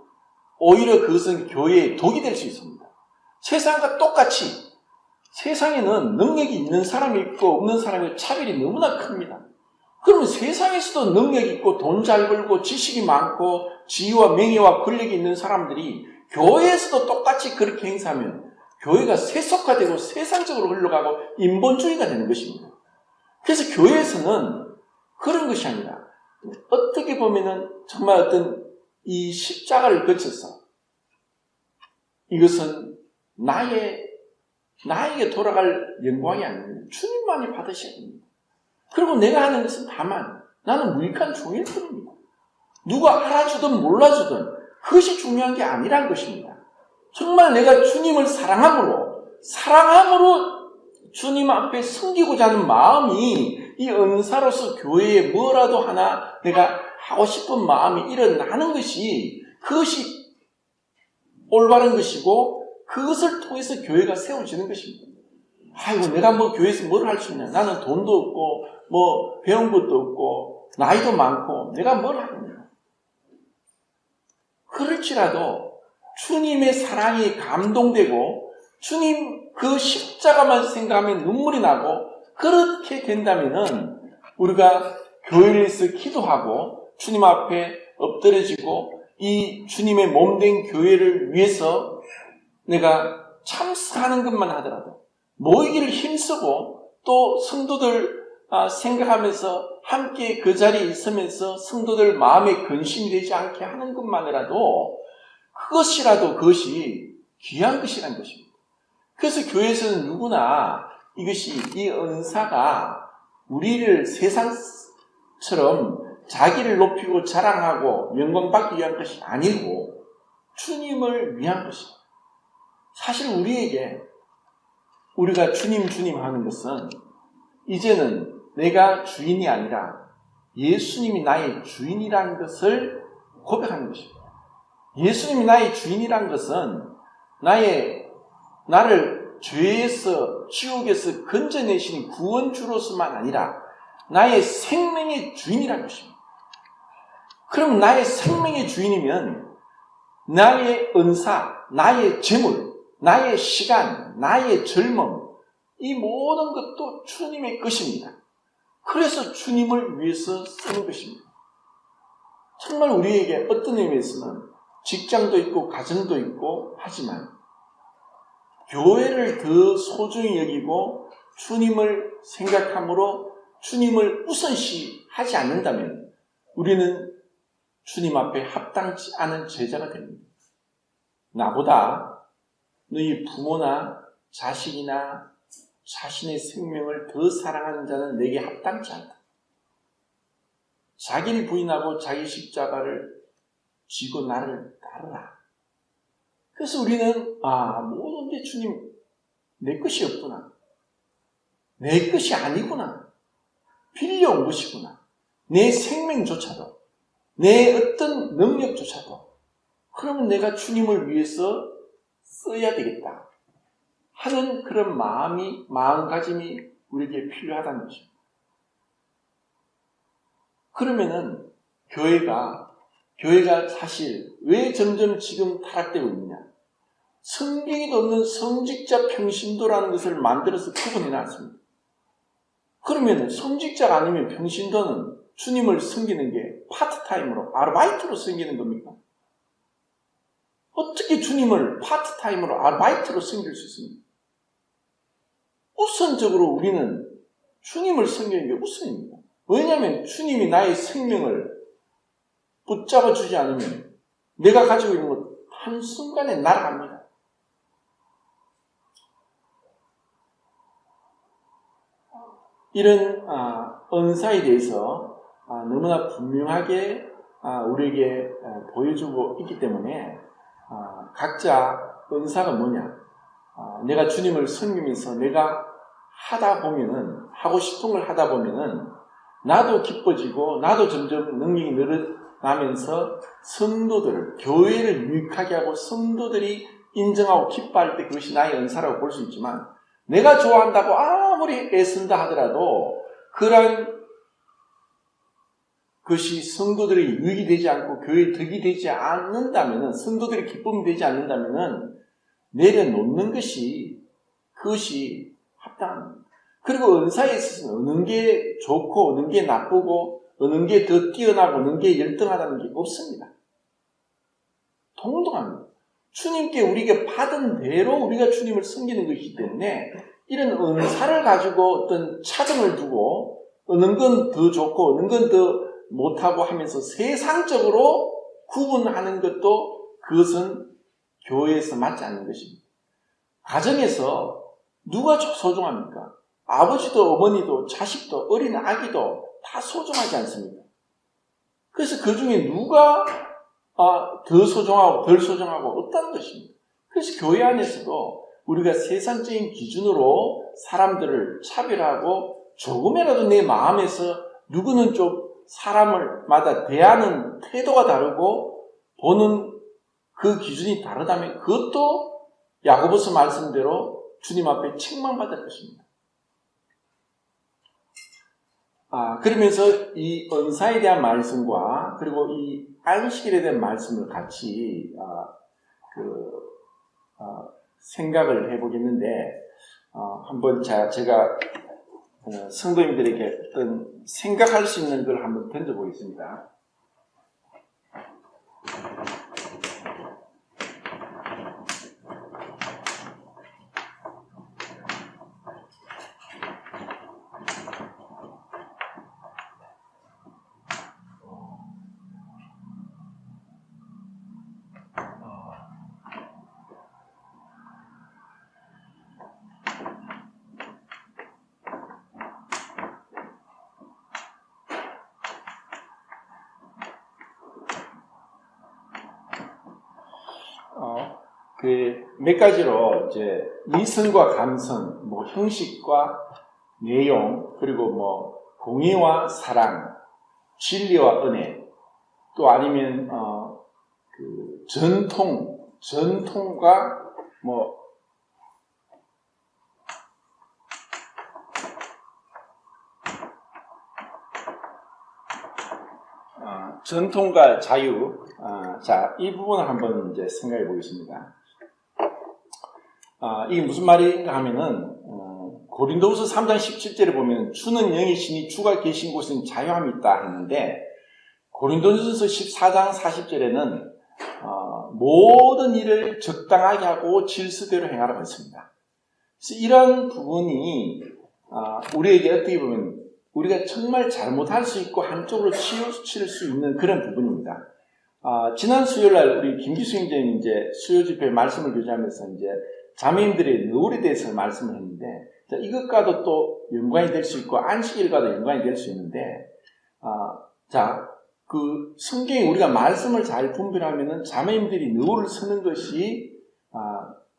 오히려 그것은 교회의 독이 될 수 있습니다. 세상과 똑같이 세상에는 능력이 있는 사람이 있고 없는 사람의 차별이 너무나 큽니다. 그러면 세상에서도 능력이 있고 돈 잘 벌고 지식이 많고 지위와 명예와 권력이 있는 사람들이 교회에서도 똑같이 그렇게 행사하면 교회가 세속화되고 세상적으로 흘러가고 인본주의가 되는 것입니다. 그래서 교회에서는 그런 것이 아니라 어떻게 보면은 정말 어떤 이 십자가를 거쳐서 이것은 나에게 돌아갈 영광이 아닙니다. 주님만이 받으셔야 됩니다. 그리고 내가 하는 것은 다만 나는 무익한 종일 뿐입니다. 누가 알아주든 몰라주든 그것이 중요한 게 아니란 것입니다. 정말 내가 주님을 사랑함으로 주님 앞에 섬기고자 하는 마음이 이 은사로서 교회에 뭐라도 하나 내가 하고 싶은 마음이 일어나는 것이 그것이 올바른 것이고 그것을 통해서 교회가 세워지는 것입니다. 아이고 내가 뭐 교회에서 뭘 할 수 있냐. 나는 돈도 없고 뭐 배운 것도 없고 나이도 많고 내가 뭘 하겠냐. 그럴지라도 주님의 사랑이 감동되고 주님 그 십자가만 생각하면 눈물이 나고 그렇게 된다면은 우리가 교회에서 기도하고 주님 앞에 엎드려지고 이 주님의 몸된 교회를 위해서 내가 참사하는 것만 하더라도 모이기를 힘쓰고 또 성도들 생각하면서 함께 그 자리에 있으면서 성도들 마음에 근심이 되지 않게 하는 것만이라도 그것이 귀한 것이라는 것입니다. 그래서 교회에서는 누구나 이 은사가 우리를 세상처럼 자기를 높이고 자랑하고 영광받기 위한 것이 아니고 주님을 위한 것입니다. 사실 우리가 주님 하는 것은 이제는 내가 주인이 아니라 예수님이 나의 주인이라는 것을 고백하는 것입니다. 예수님이 나의 주인이라는 것은 나를 죄에서 지옥에서 건져내신 구원주로서만 아니라 나의 생명의 주인이라는 것입니다. 그럼 나의 생명의 주인이면 나의 은사, 나의 재물, 나의 시간, 나의 젊음 이 모든 것도 주님의 것입니다. 그래서 주님을 위해서 쓰는 것입니다. 정말 우리에게 어떤 의미에서는 직장도 있고 가정도 있고 하지만 교회를 더 소중히 여기고 주님을 생각함으로 주님을 우선시하지 않는다면 우리는 주님 앞에 합당치 않은 제자가 됩니다. 나보다 너희 부모나 자식이나 자신의 생명을 더 사랑하는 자는 내게 합당치 않다. 자기를 부인하고 자기 십자가를 지고 나를 따르라. 그래서 우리는 뭐든지 주님 내 것이 없구나. 내 것이 아니구나. 빌려온 것이구나. 내 생명조차도, 내 어떤 능력조차도 그러면 내가 주님을 위해서 써야 되겠다 하는 그런 마음가짐이 우리에게 필요하다는 거죠. 그러면은 교회가 사실 왜 점점 지금 타락되고 있느냐? 성경에도 없는 성직자 평신도라는 것을 만들어서 구분해 놨습니다. 그러면 성직자가 아니면 평신도는 주님을 섬기는 게 파트타임으로, 아르바이트로 섬기는 겁니까? 어떻게 주님을 파트타임으로, 아르바이트로 섬길 수 있습니까? 우선적으로 우리는 주님을 섬기는 게 우선입니다. 왜냐하면 주님이 나의 생명을 붙잡아 주지 않으면 내가 가지고 있는 것 한순간에 날아갑니다. 이런 은사에 대해서 너무나 분명하게 우리에게 보여주고 있기 때문에 각자 은사가 뭐냐, 내가 주님을 섬기면서 내가 하고 싶은 걸 하다 보면은 나도 기뻐지고 나도 점점 능력이 늘어나면서 성도들을, 교회를 유익하게 하고 성도들이 인정하고 기뻐할 때 그것이 나의 은사라고 볼 수 있지만, 내가 좋아한다고 아무리 애쓴다 하더라도 그런 것이 성도들이 유익이 되지 않고 교회에 득이 되지 않는다면은, 성도들이 기쁨이 되지 않는다면은 내려놓는 것이 그것이 합당합니다. 그리고 은사에 있어서는 어느 게 좋고 어느 게 나쁘고 어느 게 더 뛰어나고 어느 게 열등하다는 게 없습니다. 동등합니다. 주님께 우리가 받은 대로 우리가 주님을 섬기는 것이기 때문에 이런 은사를 가지고 어떤 차등을 두고 어느 건 더 좋고 어느 건 더 못하고 하면서 세상적으로 구분하는 것도 그것은 교회에서 맞지 않는 것입니다. 가정에서 누가 소중합니까? 아버지도 어머니도 자식도 어린 아기도 다 소중하지 않습니까? 그래서 그 중에 누가 더 소중하고 덜 소중하고 없다는 것입니다. 그래서 교회 안에서도 우리가 세상적인 기준으로 사람들을 차별하고 조금이라도 내 마음에서 누구는 좀 사람을마다 대하는 태도가 다르고 보는 그 기준이 다르다면 그것도 야고보서 말씀대로 주님 앞에 책망받을 것입니다. 그러면서 이 은사에 대한 말씀과 그리고 이 안식일에 대한 말씀을 같이 생각을 해보겠는데, 한번 제가 성도님들에게 어떤 생각할 수 있는 걸 한번 던져보겠습니다. 몇 가지로 이제 이성과 감성, 형식과 내용, 그리고 공의와 사랑, 진리와 은혜, 또 아니면 전통과 전통과 자유. 자, 이 부분을 한번 이제 생각해 보겠습니다. 이게 무슨 말인가 하면은, 고린도후서 3장 17절에 보면 주는 영이시니 주가 계신 곳은 자유함이 있다 했는데, 고린도전서 14장 40절에는 모든 일을 적당하게 하고 질서대로 행하라고 했습니다. 그래서 이런 부분이 우리에게 어떻게 보면 우리가 정말 잘못할 수 있고 한쪽으로 치우칠 수 있는 그런 부분입니다. 지난 수요일 날 우리 김기수 형제님 이제 수요 집회 말씀을 교제하면서 이제 자매님들의 너울에 대해서 말씀을 했는데, 자, 이것과도 또 연관이 될 수 있고 안식일과도 연관이 될 수 있는데, 자, 그 성경에 우리가 말씀을 잘 분별하면은 자매님들이 너울을 서는 것이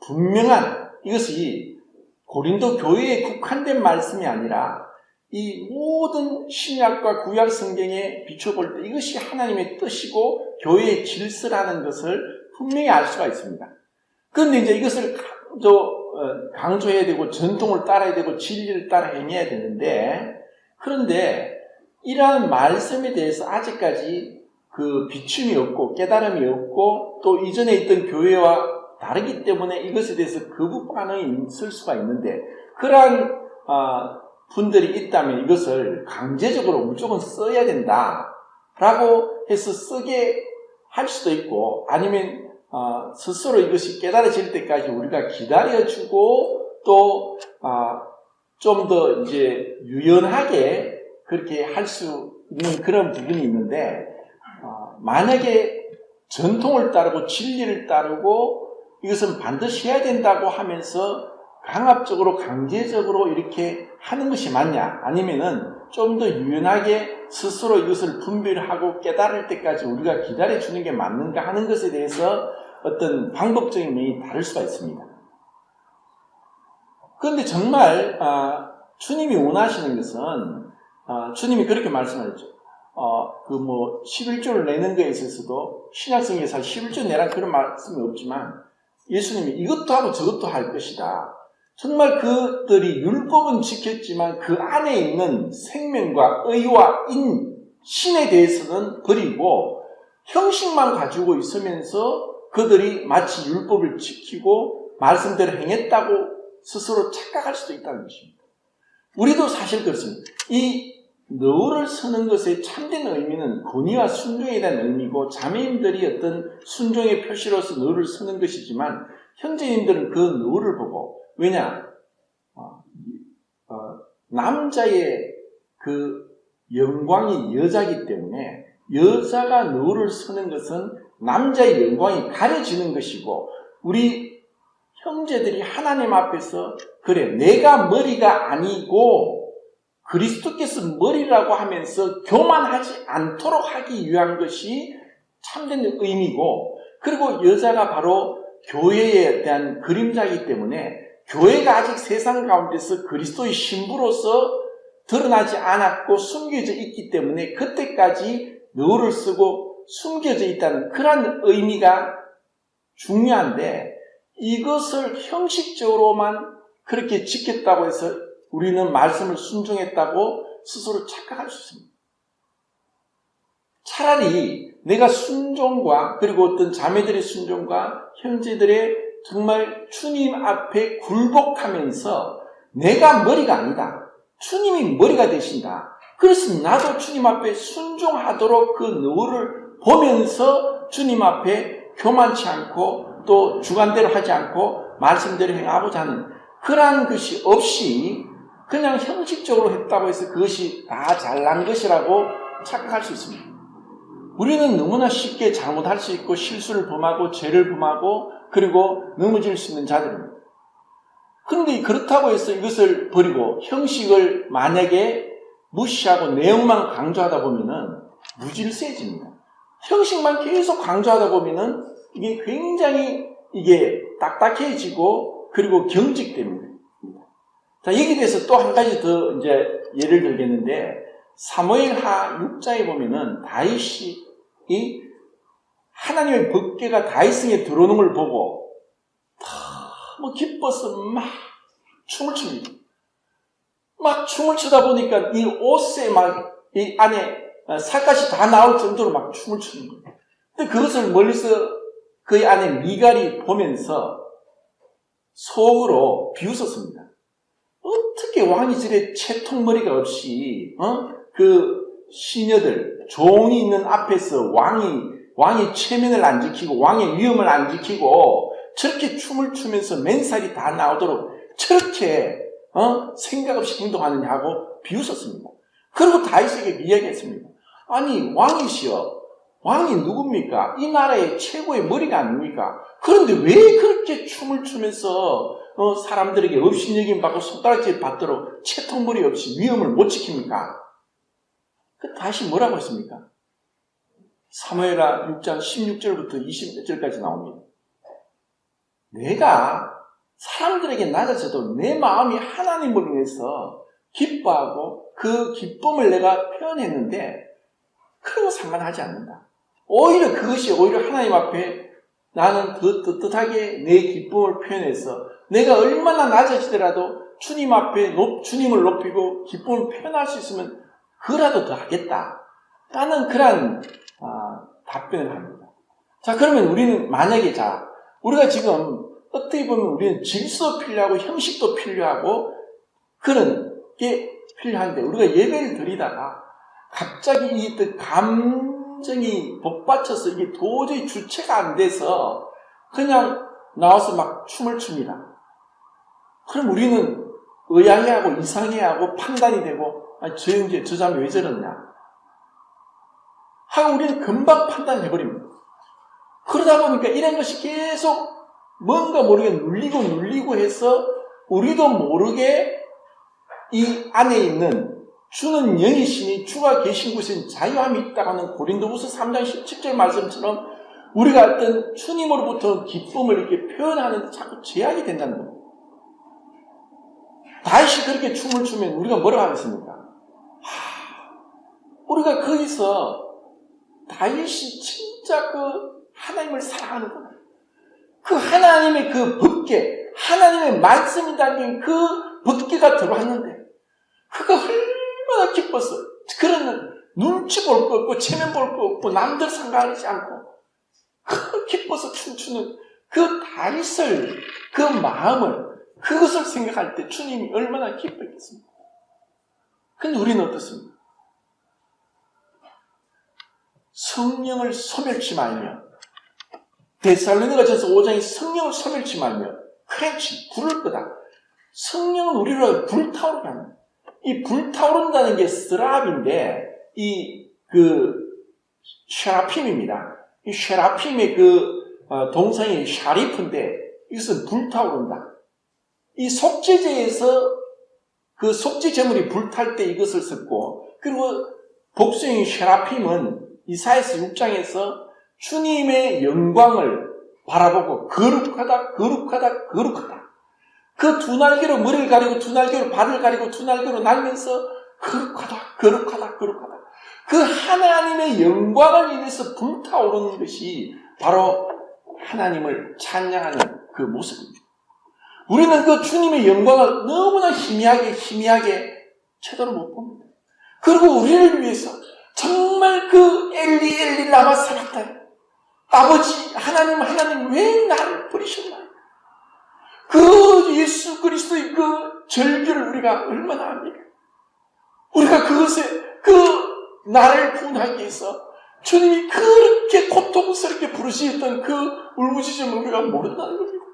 분명한, 이것이 고린도 교회에 국한된 말씀이 아니라 이 모든 신약과 구약 성경에 비춰볼 때 이것이 하나님의 뜻이고 교회의 질서라는 것을 분명히 알 수가 있습니다. 그런데 이제 이것을 강조해야 되고 전통을 따라야 되고 진리를 따라 행해야 되는데, 그런데 이러한 말씀에 대해서 아직까지 그 비춤이 없고 깨달음이 없고 또 이전에 있던 교회와 다르기 때문에 이것에 대해서 거부 반응이 있을 수가 있는데, 그러한 분들이 있다면 이것을 강제적으로 무조건 써야 된다라고 해서 쓰게 할 수도 있고, 아니면 스스로 이것이 깨달아질 때까지 우리가 기다려주고 또 좀 더 이제 유연하게 그렇게 할 수 있는 그런 부분이 있는데, 만약에 전통을 따르고 진리를 따르고 이것은 반드시 해야 된다고 하면서 강압적으로 강제적으로 이렇게 하는 것이 맞냐, 아니면은 좀 더 유연하게 스스로 이것을 분별하고 깨달을 때까지 우리가 기다려주는 게 맞는가 하는 것에 대해서 어떤 방법적인 면이 다를 수가 있습니다. 그런데 정말 주님이 원하시는 것은 주님이 그렇게 말씀하셨죠. 11조를 내는 거에 있어서도 신약성경에서 11조 내란 그런 말씀이 없지만 예수님이 이것도 하고 저것도 할 것이다. 정말 그들이 율법은 지켰지만 그 안에 있는 생명과 의와 신에 대해서는 버리고 형식만 가지고 있으면서 그들이 마치 율법을 지키고 말씀대로 행했다고 스스로 착각할 수도 있다는 것입니다. 우리도 사실 그렇습니다. 이 너울을 서는 것의 참된 의미는 권위와 순종에 대한 의미고, 자매님들이 어떤 순종의 표시로서 너울을 서는 것이지만 형제님들은 그 너울을 보고, 왜냐? 남자의 그 영광이 여자이기 때문에 여자가 너울을 서는 것은 남자의 영광이 가려지는 것이고, 우리 형제들이 하나님 앞에서 그래 내가 머리가 아니고 그리스도께서 머리라고 하면서 교만하지 않도록 하기 위한 것이 참된 의미고, 그리고 여자가 바로 교회에 대한 그림자이기 때문에 교회가 아직 세상 가운데서 그리스도의 신부로서 드러나지 않았고 숨겨져 있기 때문에 그때까지 너울을 쓰고 숨겨져 있다는 그런 의미가 중요한데, 이것을 형식적으로만 그렇게 지켰다고 해서 우리는 말씀을 순종했다고 스스로 착각할 수 있습니다. 차라리 내가 순종과 그리고 어떤 자매들의 순종과 형제들의 정말 주님 앞에 굴복하면서 내가 머리가 아니다, 주님이 머리가 되신다, 그래서 나도 주님 앞에 순종하도록 그 너울을 보면서 주님 앞에 교만치 않고 또 주관대로 하지 않고 말씀대로 행하고자 하는 그러한 것이 없이 그냥 형식적으로 했다고 해서 그것이 다 잘난 것이라고 착각할 수 있습니다. 우리는 너무나 쉽게 잘못할 수 있고 실수를 범하고 죄를 범하고 그리고 넘어질 수 있는 자들입니다. 그런데 그렇다고 해서 이것을 버리고 형식을 만약에 무시하고 내용만 강조하다 보면은 무질서해집니다. 형식만 계속 강조하다 보면은 이게 굉장히 딱딱해지고 그리고 경직됩니다. 자, 여기에 대해서 또 한 가지 더 이제 예를 들겠는데, 사무엘하 6장에 보면은 다윗이 하나님의 법궤가 다윗성에 들어오는 걸 보고 너무 기뻐서 막 춤을 춥니다. 막 춤을 추다 보니까 이 옷에 막 이 안에 살갗이 다 나올 정도로 막 춤을 추는 거예요. 근데 그것을 멀리서 그 안에 미갈이 보면서 속으로 비웃었습니다. 어떻게 왕이 저래 채통머리가 없이 그 시녀들 종이 있는 앞에서 왕이 체면을 안 지키고 왕의 위엄을 안 지키고 저렇게 춤을 추면서 맨살이 다 나오도록 저렇게 생각 없이 행동하느냐 하고 비웃었습니다. 그리고 다윗에게 이야기했습니다. 아니 왕이시여, 왕이 누굽니까? 이 나라의 최고의 머리가 아닙니까? 그런데 왜 그렇게 춤을 추면서 사람들에게 업신여김 받고 손가락질 받도록 채통머리 없이 위엄을 못 지킵니까? 다시 뭐라고 했습니까? 사무엘하 6장 16절부터 20절까지 나옵니다. 내가 사람들에게 낮아져도 내 마음이 하나님을 위해서 기뻐하고 그 기쁨을 내가 표현했는데 그런 거 상관하지 않는다. 오히려 그것이 오히려 하나님 앞에 나는 더 떳떳하게 내 기쁨을 표현해서 내가 얼마나 낮아지더라도 주님 앞에 주님을 높이고 기쁨을 표현할 수 있으면 그라도 더 하겠다. 라는 그런 답변을 합니다. 자, 그러면 우리는 만약에 우리가 지금 어떻게 보면 우리는 질서도 필요하고 형식도 필요하고 그런 게 필요한데 우리가 예배를 드리다가 갑자기 이 감정이 복받쳐서 이게 도저히 주체가 안 돼서 그냥 나와서 막 춤을 춥니다. 그럼 우리는 의아해하고 이상해하고 판단이 되고 저 자매 왜 저러냐 하고 우리는 금방 판단해버립니다. 그러다 보니까 이런 것이 계속 뭔가 모르게 눌리고 해서 우리도 모르게 이 안에 있는 주는 영이시니 주가 계신 곳엔 자유함이 있다고 하는 고린도후서 3장 17절 말씀처럼 우리가 어떤 주님으로부터 기쁨을 이렇게 표현하는 데 자꾸 제약이 된다는 겁니다. 다윗이 그렇게 춤을 추면 우리가 뭐라고 하겠습니까? 우리가 거기서 다윗이 진짜 하나님을 사랑하는구나. 그 하나님의 그 법궤, 하나님의 말씀이 담긴 그 법궤가 들어왔는데 그가 얼마나 기뻤어. 그런 눈치 볼 거 없고 체면 볼 거 없고 남들 상관하지 않고 그 기뻐서 춤추는 그 다윗을 그 마음을 그것을 생각할 때 주님이 얼마나 기쁘겠습니까? 근데 우리는 어떻습니까? 성령을 소멸치 말며 데살로니가전서 5장에 성령을 소멸치 말며 크렌치 불을 끄다. 성령은 우리를 불타오르게 합니다. 이 불타오른다는 게 스랍인데 쉐라핌입니다. 이 쉐라핌의 동상이 샤리프인데 이것은 불타오른다. 이 속죄제에서 그 속죄제물이 불탈 때 이것을 썼고 그리고 복수형인 쉐라핌은 이사야서 6장에서 주님의 영광을 바라보고 거룩하다. 그 두 날개로 머리를 가리고 두 날개로 발을 가리고 두 날개로 날면서 거룩하다. 그 하나님의 영광을 인해서 불타오르는 것이 바로 하나님을 찬양하는 그 모습입니다. 우리는 그 주님의 영광을 너무나 희미하게 제대로 못 봅니다. 그리고 우리를 위해서 정말 그 엘리 라마 사박다니 아버지 하나님 왜 나를 버리셨나요? 그 예수 그리스도의 그 절규를 우리가 얼마나 압니까? 우리가 나를 구원하기 위해서 주님이 그렇게 고통스럽게 부르시던 그 울부짖음을 우리가 모른다는 겁니다.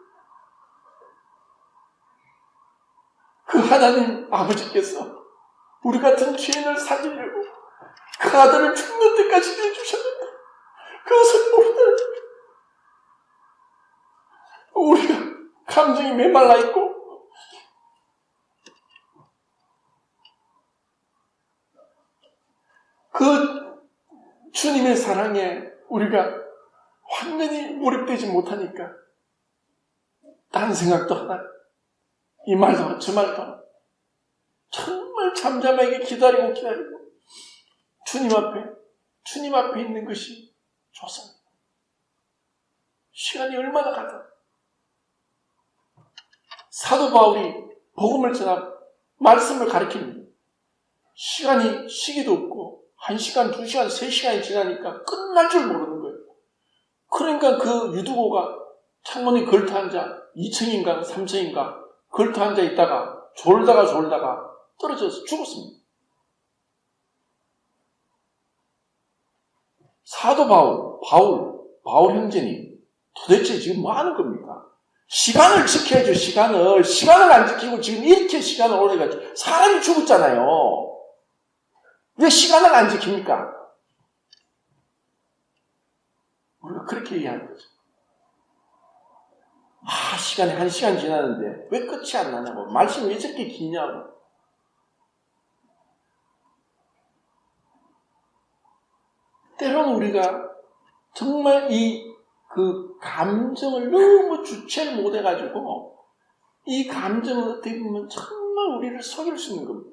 그 하나님 아버지께서 우리 같은 죄인을 살리려고 그 아들을 죽는 데까지 내주셨는데 그것을 모른다는 겁니다. 우리가 감정이 메말라 있고 그 주님의 사랑에 우리가 완전히 몰입되지 못하니까 다른 생각도 하나 이 말도 저 말도 정말 잠잠하게 기다리고 주님 앞에 있는 것이 좋습니다. 시간이 얼마나 가다 사도 바울이 복음을 전하고 말씀을 가르칩니다. 시기도 없고 1시간, 2시간, 3시간이 지나니까 끝날 줄 모르는 거예요. 그러니까 그 유두고가 창문에 걸터 앉아 2층인가 3층인가 걸터 앉아 있다가 졸다가 떨어져서 죽었습니다. 사도 바울 형제님 도대체 지금 뭐 하는 겁니까? 시간을 지켜야죠. 시간을 안 지키고 지금 이렇게 시간을 오래 가지고 사람이 죽었잖아요. 왜 시간을 안 지킵니까? 우리가 그렇게 얘기하는 거죠. 시간이 1시간 지났는데 왜 끝이 안 나냐고. 말씀이 왜 저렇게 기냐고. 때로는 우리가 정말 그 감정을 너무 주체를 못해가지고 이 감정은 어떻게 보면 정말 우리를 속일 수 있는 겁니다.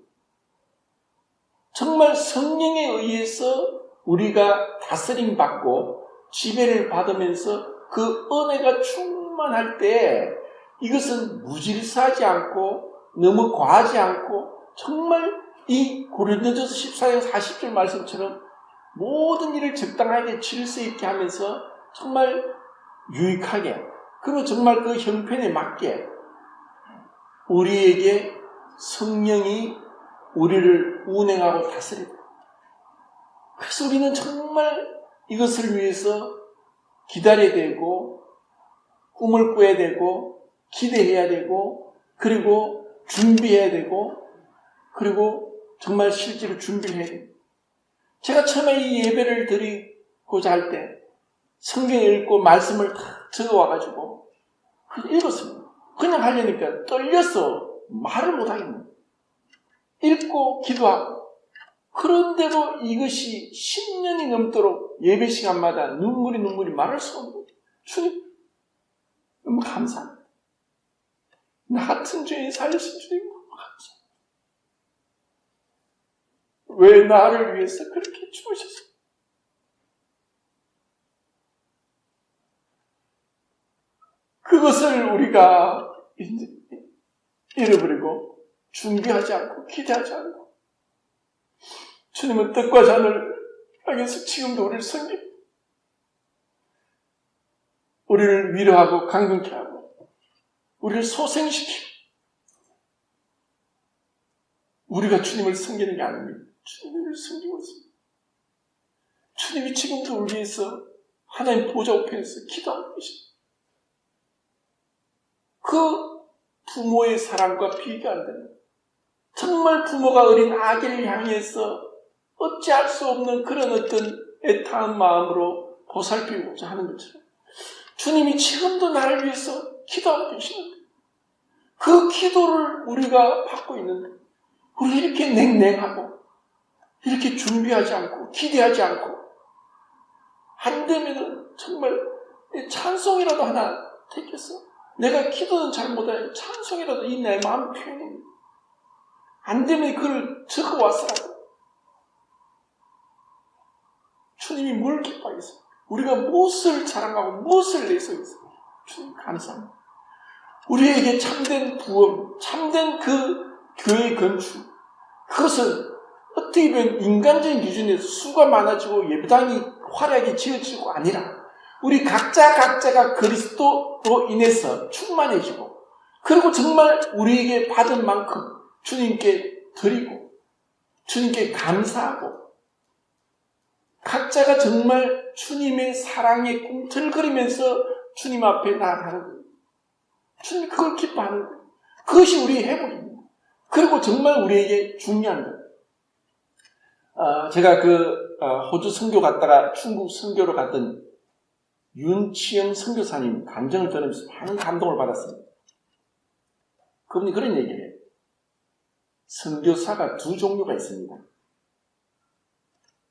정말 성령에 의해서 우리가 다스림 받고 지배를 받으면서 그 은혜가 충만할 때 이것은 무질서하지 않고 너무 과하지 않고 정말 이 고린도전서 14장 40절 말씀처럼 모든 일을 적당하게 질서 있게 하면서 정말 유익하게 그리고 정말 그 형편에 맞게 우리에게 성령이 우리를 운행하고 다스립니다. 그래서 우리는 정말 이것을 위해서 기다려야 되고 꿈을 꿔야 되고 기대해야 되고 그리고 준비해야 되고 그리고 정말 실제로 준비를 해야 됩니다. 제가 처음에 이 예배를 드리고자 할 때 성경 읽고 말씀을 다 적어와가지고 읽었습니다. 그냥 하려니까 떨려서 말을 못하겠네요. 읽고 기도하고 그런데도 이것이 10년이 넘도록 예배 시간마다 눈물이 말할 수 없는 주님 너무 감사합니다. 나 같은 죄인 살리신 주님 너무 감사합니다. 왜 나를 위해서 그렇게 죽으셨어요? 그것을 우리가 잃어버리고 준비하지 않고 기대하지 않고 주님은 뜻과 잔을 향해서 지금도 우리를 섬기고 우리를 위로하고 강건케 하고 우리를 소생시키고 우리가 주님을 섬기는 게 아닙니다. 주님을 섬기고 있습니다. 주님이 지금도 우리 위해서 하나님 보좌 우편에서 기도하고 계십니다. 그 부모의 사랑과 비교가 안 됩니다. 정말 부모가 어린 아기를 향해서 어찌할 수 없는 그런 어떤 애타한 마음으로 보살피고자 하는 것처럼 주님이 지금도 나를 위해서 기도하고 계시는데 그 기도를 우리가 받고 있는데 우리 이렇게 냉랭하고 이렇게 준비하지 않고 기대하지 않고 안 되면은 정말 찬송이라도 하나 택해서 내가 기도는 잘 못하니까 찬송이라도 이 내 마음 표현입니다. 안 되면 그걸 적어왔어라도 주님이 뭘 기뻐하겠어요? 우리가 무엇을 자랑하고 무엇을 내세우겠어요? 주님 감사합니다. 우리에게 참된 부흥, 참된 그 교회 건축 그것은 어떻게 보면 인간적인 기준에서 수가 많아지고 예배당이 화려하게 지어지고 아니라 우리 각자가 그리스도로 인해서 충만해지고 그리고 정말 우리에게 받은 만큼 주님께 드리고 주님께 감사하고 각자가 정말 주님의 사랑에 꿈틀거리면서 주님 앞에 나아가는 거예요. 주님이 그걸 기뻐하는 거예요. 그것이 우리의 회복입니다. 그리고 정말 우리에게 중요한 거예요. 제가 호주 선교 갔다가 중국 선교로 갔던 윤치영 선교사님 감정을 전하면서 많은 감동을 받았습니다. 그분이 그런 얘기를 해요. 선교사가 두 종류가 있습니다.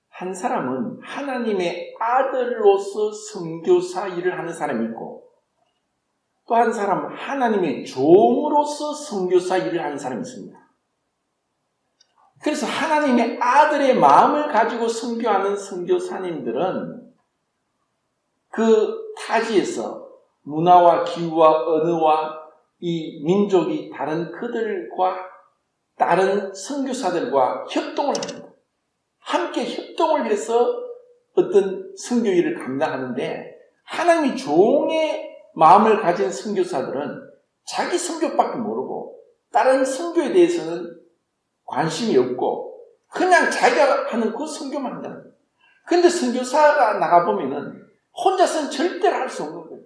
한 사람은 하나님의 아들로서 선교사 일을 하는 사람이 있고 또 한 사람은 하나님의 종으로서 선교사 일을 하는 사람이 있습니다. 그래서 하나님의 아들의 마음을 가지고 선교하는 선교사님들은 그 타지에서 문화와 기후와 언어와 이 민족이 다른 그들과 다른 선교사들과 협동을 합니다. 함께 협동을 해서 어떤 선교 일을 감당하는데 하나님이 종의 마음을 가진 선교사들은 자기 선교밖에 모르고 다른 선교에 대해서는 관심이 없고 그냥 자기가 하는 그 선교만 한다는 거예요. 그런데 선교사가 나가보면은 혼자서는 절대로 할 수 없는 거예요.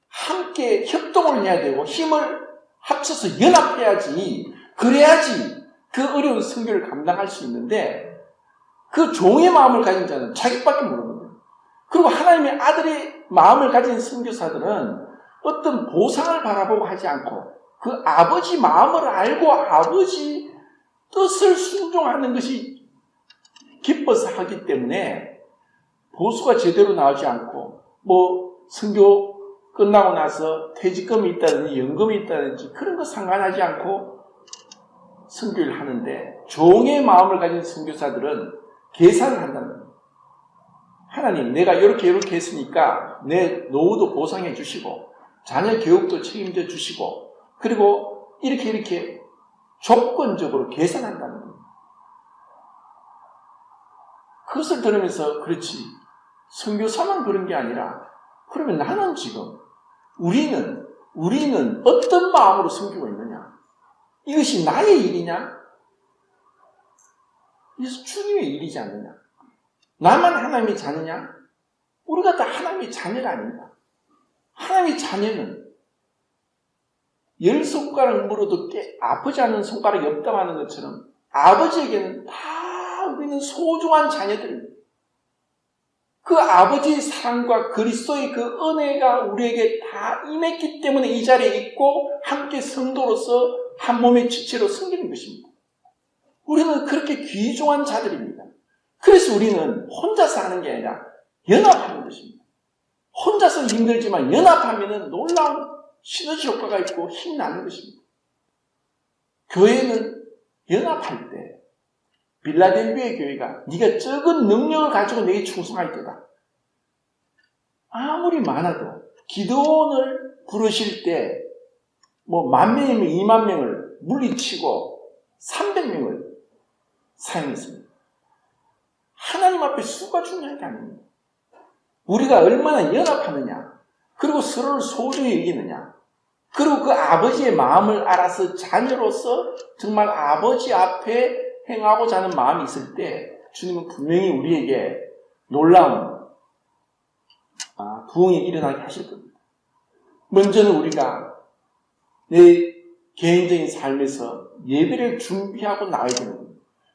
함께 협동을 해야 되고 힘을 합쳐서 연합해야지 그래야지 그 어려운 선교를 감당할 수 있는데 그 종의 마음을 가진 자는 자기밖에 모르는 거예요. 그리고 하나님의 아들의 마음을 가진 선교사들은 어떤 보상을 바라보고 하지 않고 그 아버지 마음을 알고 아버지 뜻을 순종하는 것이 기뻐서 하기 때문에 보수가 제대로 나오지 않고 뭐 선교 끝나고 나서 퇴직금이 있다든지 연금이 있다든지 그런 거 상관하지 않고 선교를 하는데 종의 마음을 가진 선교사들은 계산을 한다는 거예요. 하나님, 내가 이렇게 했으니까 내 노후도 보상해 주시고 자녀 교육도 책임져 주시고 그리고 이렇게 조건적으로 계산한다는 거예요. 그것을 들으면서 그렇지 선교사만 그런 게 아니라 그러면 나는 지금 우리는 어떤 마음으로 섬기고 있느냐? 이것이 나의 일이냐? 이것이 주님의 일이지 않느냐? 나만 하나님의 자녀냐? 우리가 다 하나님의 자녀가 아닙니다. 하나님의 자녀는 10손가락 물어도 아프지 않은 손가락이 없다고 하는 것처럼 아버지에게는 다 우리는 소중한 자녀들입니다. 그 아버지의 사랑과 그리스도의 그 은혜가 우리에게 다 임했기 때문에 이 자리에 있고 함께 성도로서 한 몸의 지체로 섬기는 것입니다. 우리는 그렇게 귀중한 자들입니다. 그래서 우리는 혼자서 하는 게 아니라 연합하는 것입니다. 혼자서 힘들지만 연합하면 놀라운 시너지 효과가 있고 힘이 나는 것입니다. 교회는 연합할 때 빌라델비아 교회가 네가 적은 능력을 가지고 내게 충성할 때다. 아무리 많아도 기도원을 부르실 때 뭐 10,000명이면 20,000명을 물리치고 300명을 사용했습니다. 하나님 앞에 수가 중요한 게 아닙니다. 우리가 얼마나 연합하느냐, 그리고 서로를 소중히 여기느냐, 그리고 그 아버지의 마음을 알아서 자녀로서 정말 아버지 앞에 행하고자 하는 마음이 있을 때 주님은 분명히 우리에게 놀라운 부흥이 일어나게 하실 겁니다. 먼저는 우리가 내 개인적인 삶에서 예배를 준비하고 나와야 되는 겁니다.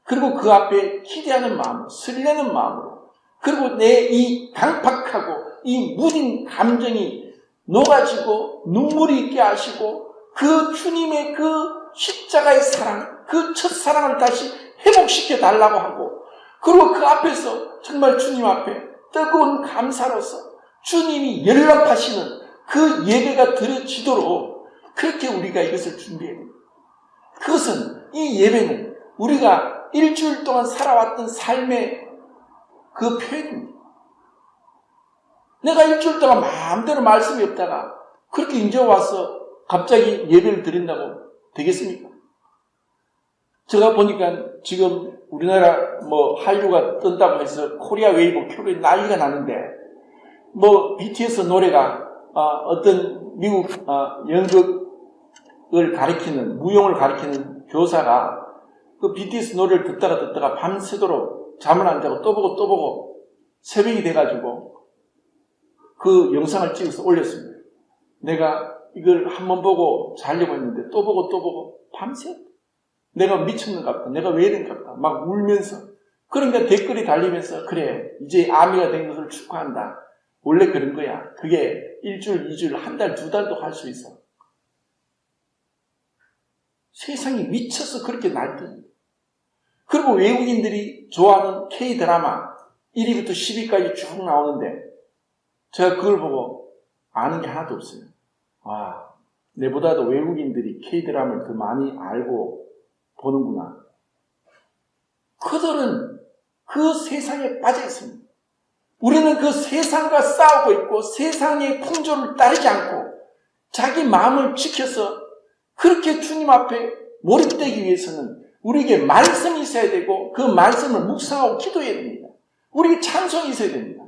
그리고 그 앞에 기대하는 마음, 설레는 마음으로, 그리고 내 이 강팍하고 이 무딘 감정이 녹아지고 눈물이 있게 하시고 그 주님의 그 십자가의 사랑, 그 첫사랑을 다시 회복시켜 달라고 하고, 그리고 그 앞에서 정말 주님 앞에 뜨거운 감사로서 주님이 연락하시는 그 예배가 드려지도록 그렇게 우리가 이것을 준비해야 됩니다. 그것은, 이 예배는 우리가 일주일 동안 살아왔던 삶의 그 표현입니다. 내가 일주일 동안 마음대로 말씀이 없다가 그렇게 이제 와서 갑자기 예배를 드린다고 되겠습니까? 제가 보니까 지금 우리나라 한류가 뜬다고 해서 코리아 웨이브 큐브에 난리가 나는데, BTS 노래가 어떤 미국 연극을 가리키는, 무용을 가리키는 교사가 그 BTS 노래를 듣다가 밤새도록 잠을 안 자고 또 보고 새벽이 돼가지고 그 영상을 찍어서 올렸습니다. 내가 이걸 한번 보고 자려고 했는데 또 보고 밤새 내가 미쳤는가 보다, 내가 왜 이런가 보다 막 울면서, 그러니까 댓글이 달리면서 그래 이제 아미가 된 것을 축하한다, 원래 그런 거야, 그게 일주일, 2주일, 한 달, 2달도 할 수 있어. 세상이 미쳐서 그렇게 날뛰는. 그리고 외국인들이 좋아하는 K-드라마 1위부터 10위까지 쭉 나오는데 제가 그걸 보고 아는 게 하나도 없어요. 와, 내보다도 외국인들이 K-드라마를 더 많이 알고 보는구나. 그들은 그 세상에 빠져 있습니다. 우리는 그 세상과 싸우고 있고 세상의 풍조를 따르지 않고 자기 마음을 지켜서 그렇게 주님 앞에 몰입되기 위해서는 우리에게 말씀이 있어야 되고 그 말씀을 묵상하고 기도해야 됩니다. 우리에게 찬송이 있어야 됩니다.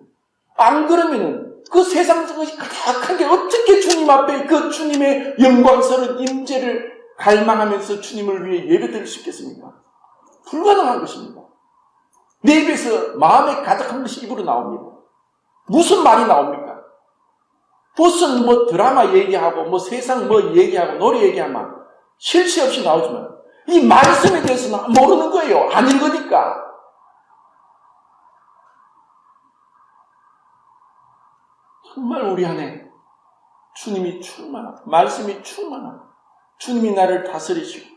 안 그러면은 그 세상 것이 가득한 게 어떻게 주님 앞에 그 주님의 영광스러운 임재를 갈망하면서 주님을 위해 예배드릴 수 있겠습니까? 불가능한 것입니다. 내 입에서 마음에 가득한 것이 입으로 나옵니다. 무슨 말이 나옵니까? 무슨 드라마 얘기하고 세상 얘기하고 노래 얘기하면 쉴 새 없이 나오지만 이 말씀에 대해서는 모르는 거예요. 안 읽으니까. 정말 우리 안에 주님이 충만하고 말씀이 충만하고 주님이 나를 다스리시고,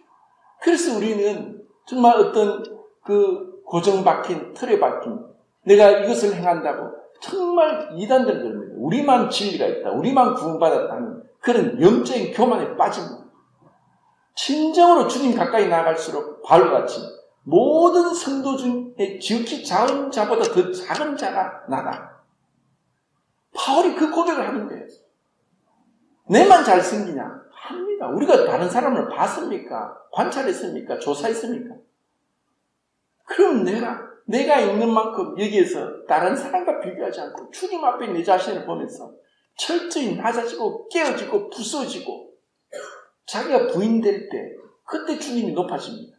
그래서 우리는 정말 어떤 그 고정박힌 틀에 박힌 내가 이것을 행한다고 정말 이단들 그럽니다. 우리만 진리가 있다, 우리만 구원받았다는 그런 영적인 교만에 빠집니다. 진정으로 주님 가까이 나아갈수록 바울과 같이 모든 성도 중에 지극히 작은 자보다 더 작은 자가 나다. 바울이 그 고백을 하는 거예요. 내만 잘생기냐? 합니다. 우리가 다른 사람을 봤습니까? 관찰했습니까? 조사했습니까? 그럼 내가 있는 만큼 여기에서 다른 사람과 비교하지 않고 주님 앞에 내 자신을 보면서 철저히 낮아지고 깨어지고 부서지고 자기가 부인될 때 그때 주님이 높아집니다.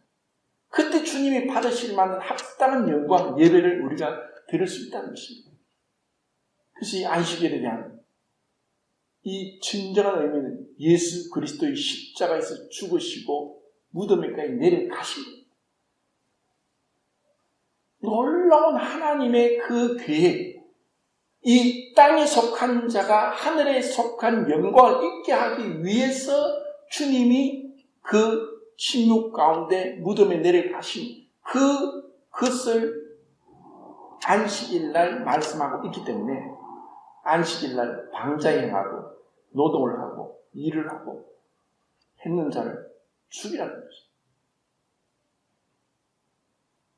그때 주님이 받으실 만한 합당한 영광, 예배를 우리가 드릴 수 있다는 것입니다. 그래서 이 안식일에 대한 이 진정한 의미는 예수 그리스도의 십자가에서 죽으시고 무덤에까지 내려가신 겁니다. 놀라운 하나님의 그 계획, 이 땅에 속한 자가 하늘에 속한 영광을 잊게 하기 위해서 주님이 그 침묵 가운데 무덤에 내려가신 그것을 안식일날 말씀하고 있기 때문에 안식일날 방자행하고 노동을 하고 일을 하고 했는 자를 죽이라는 것입니다.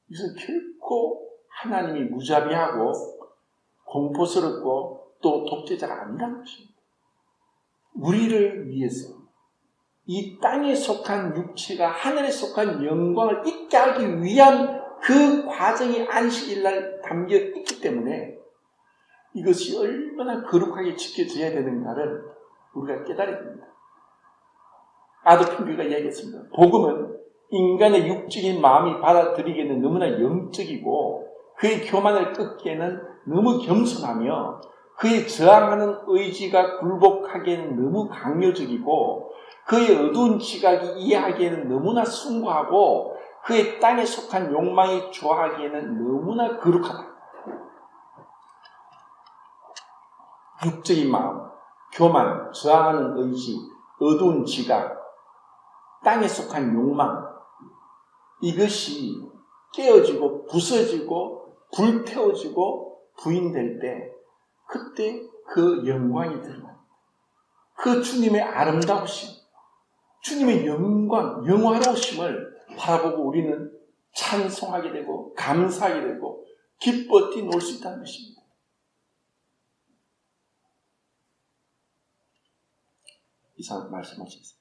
이것은 결코 하나님이 무자비하고 공포스럽고 또 독재자가 아니라는 것입니다. 우리를 위해서 이 땅에 속한 육체가 하늘에 속한 영광을 잊게 하기 위한 그 과정이 안식일날 담겨 있기 때문에 이것이 얼마나 거룩하게 지켜져야 되는가를 우리가 깨달아야 됩니다. 아도핀 교가 이야기했습니다. 복음은 인간의 육적인 마음이 받아들이기에는 너무나 영적이고 그의 교만을 끊기에는 너무 겸손하며 그의 저항하는 의지가 굴복하기에는 너무 강요적이고 그의 어두운 지각이 이해하기에는 너무나 숭고하고 그의 땅에 속한 욕망이 좋아하기에는 너무나 거룩하다. 육적인 마음, 교만, 저항하는 의지, 어두운 지각, 땅에 속한 욕망, 이것이 깨어지고 부서지고 불태워지고 부인될 때 그때 그 영광이 드러납니다. 그 주님의 아름다우심, 주님의 영광, 영화로우심을 바라보고 우리는 찬송하게 되고 감사하게 되고 기뻐 뛰놀 수 있다는 것입니다. 이상 말씀하셨습니다.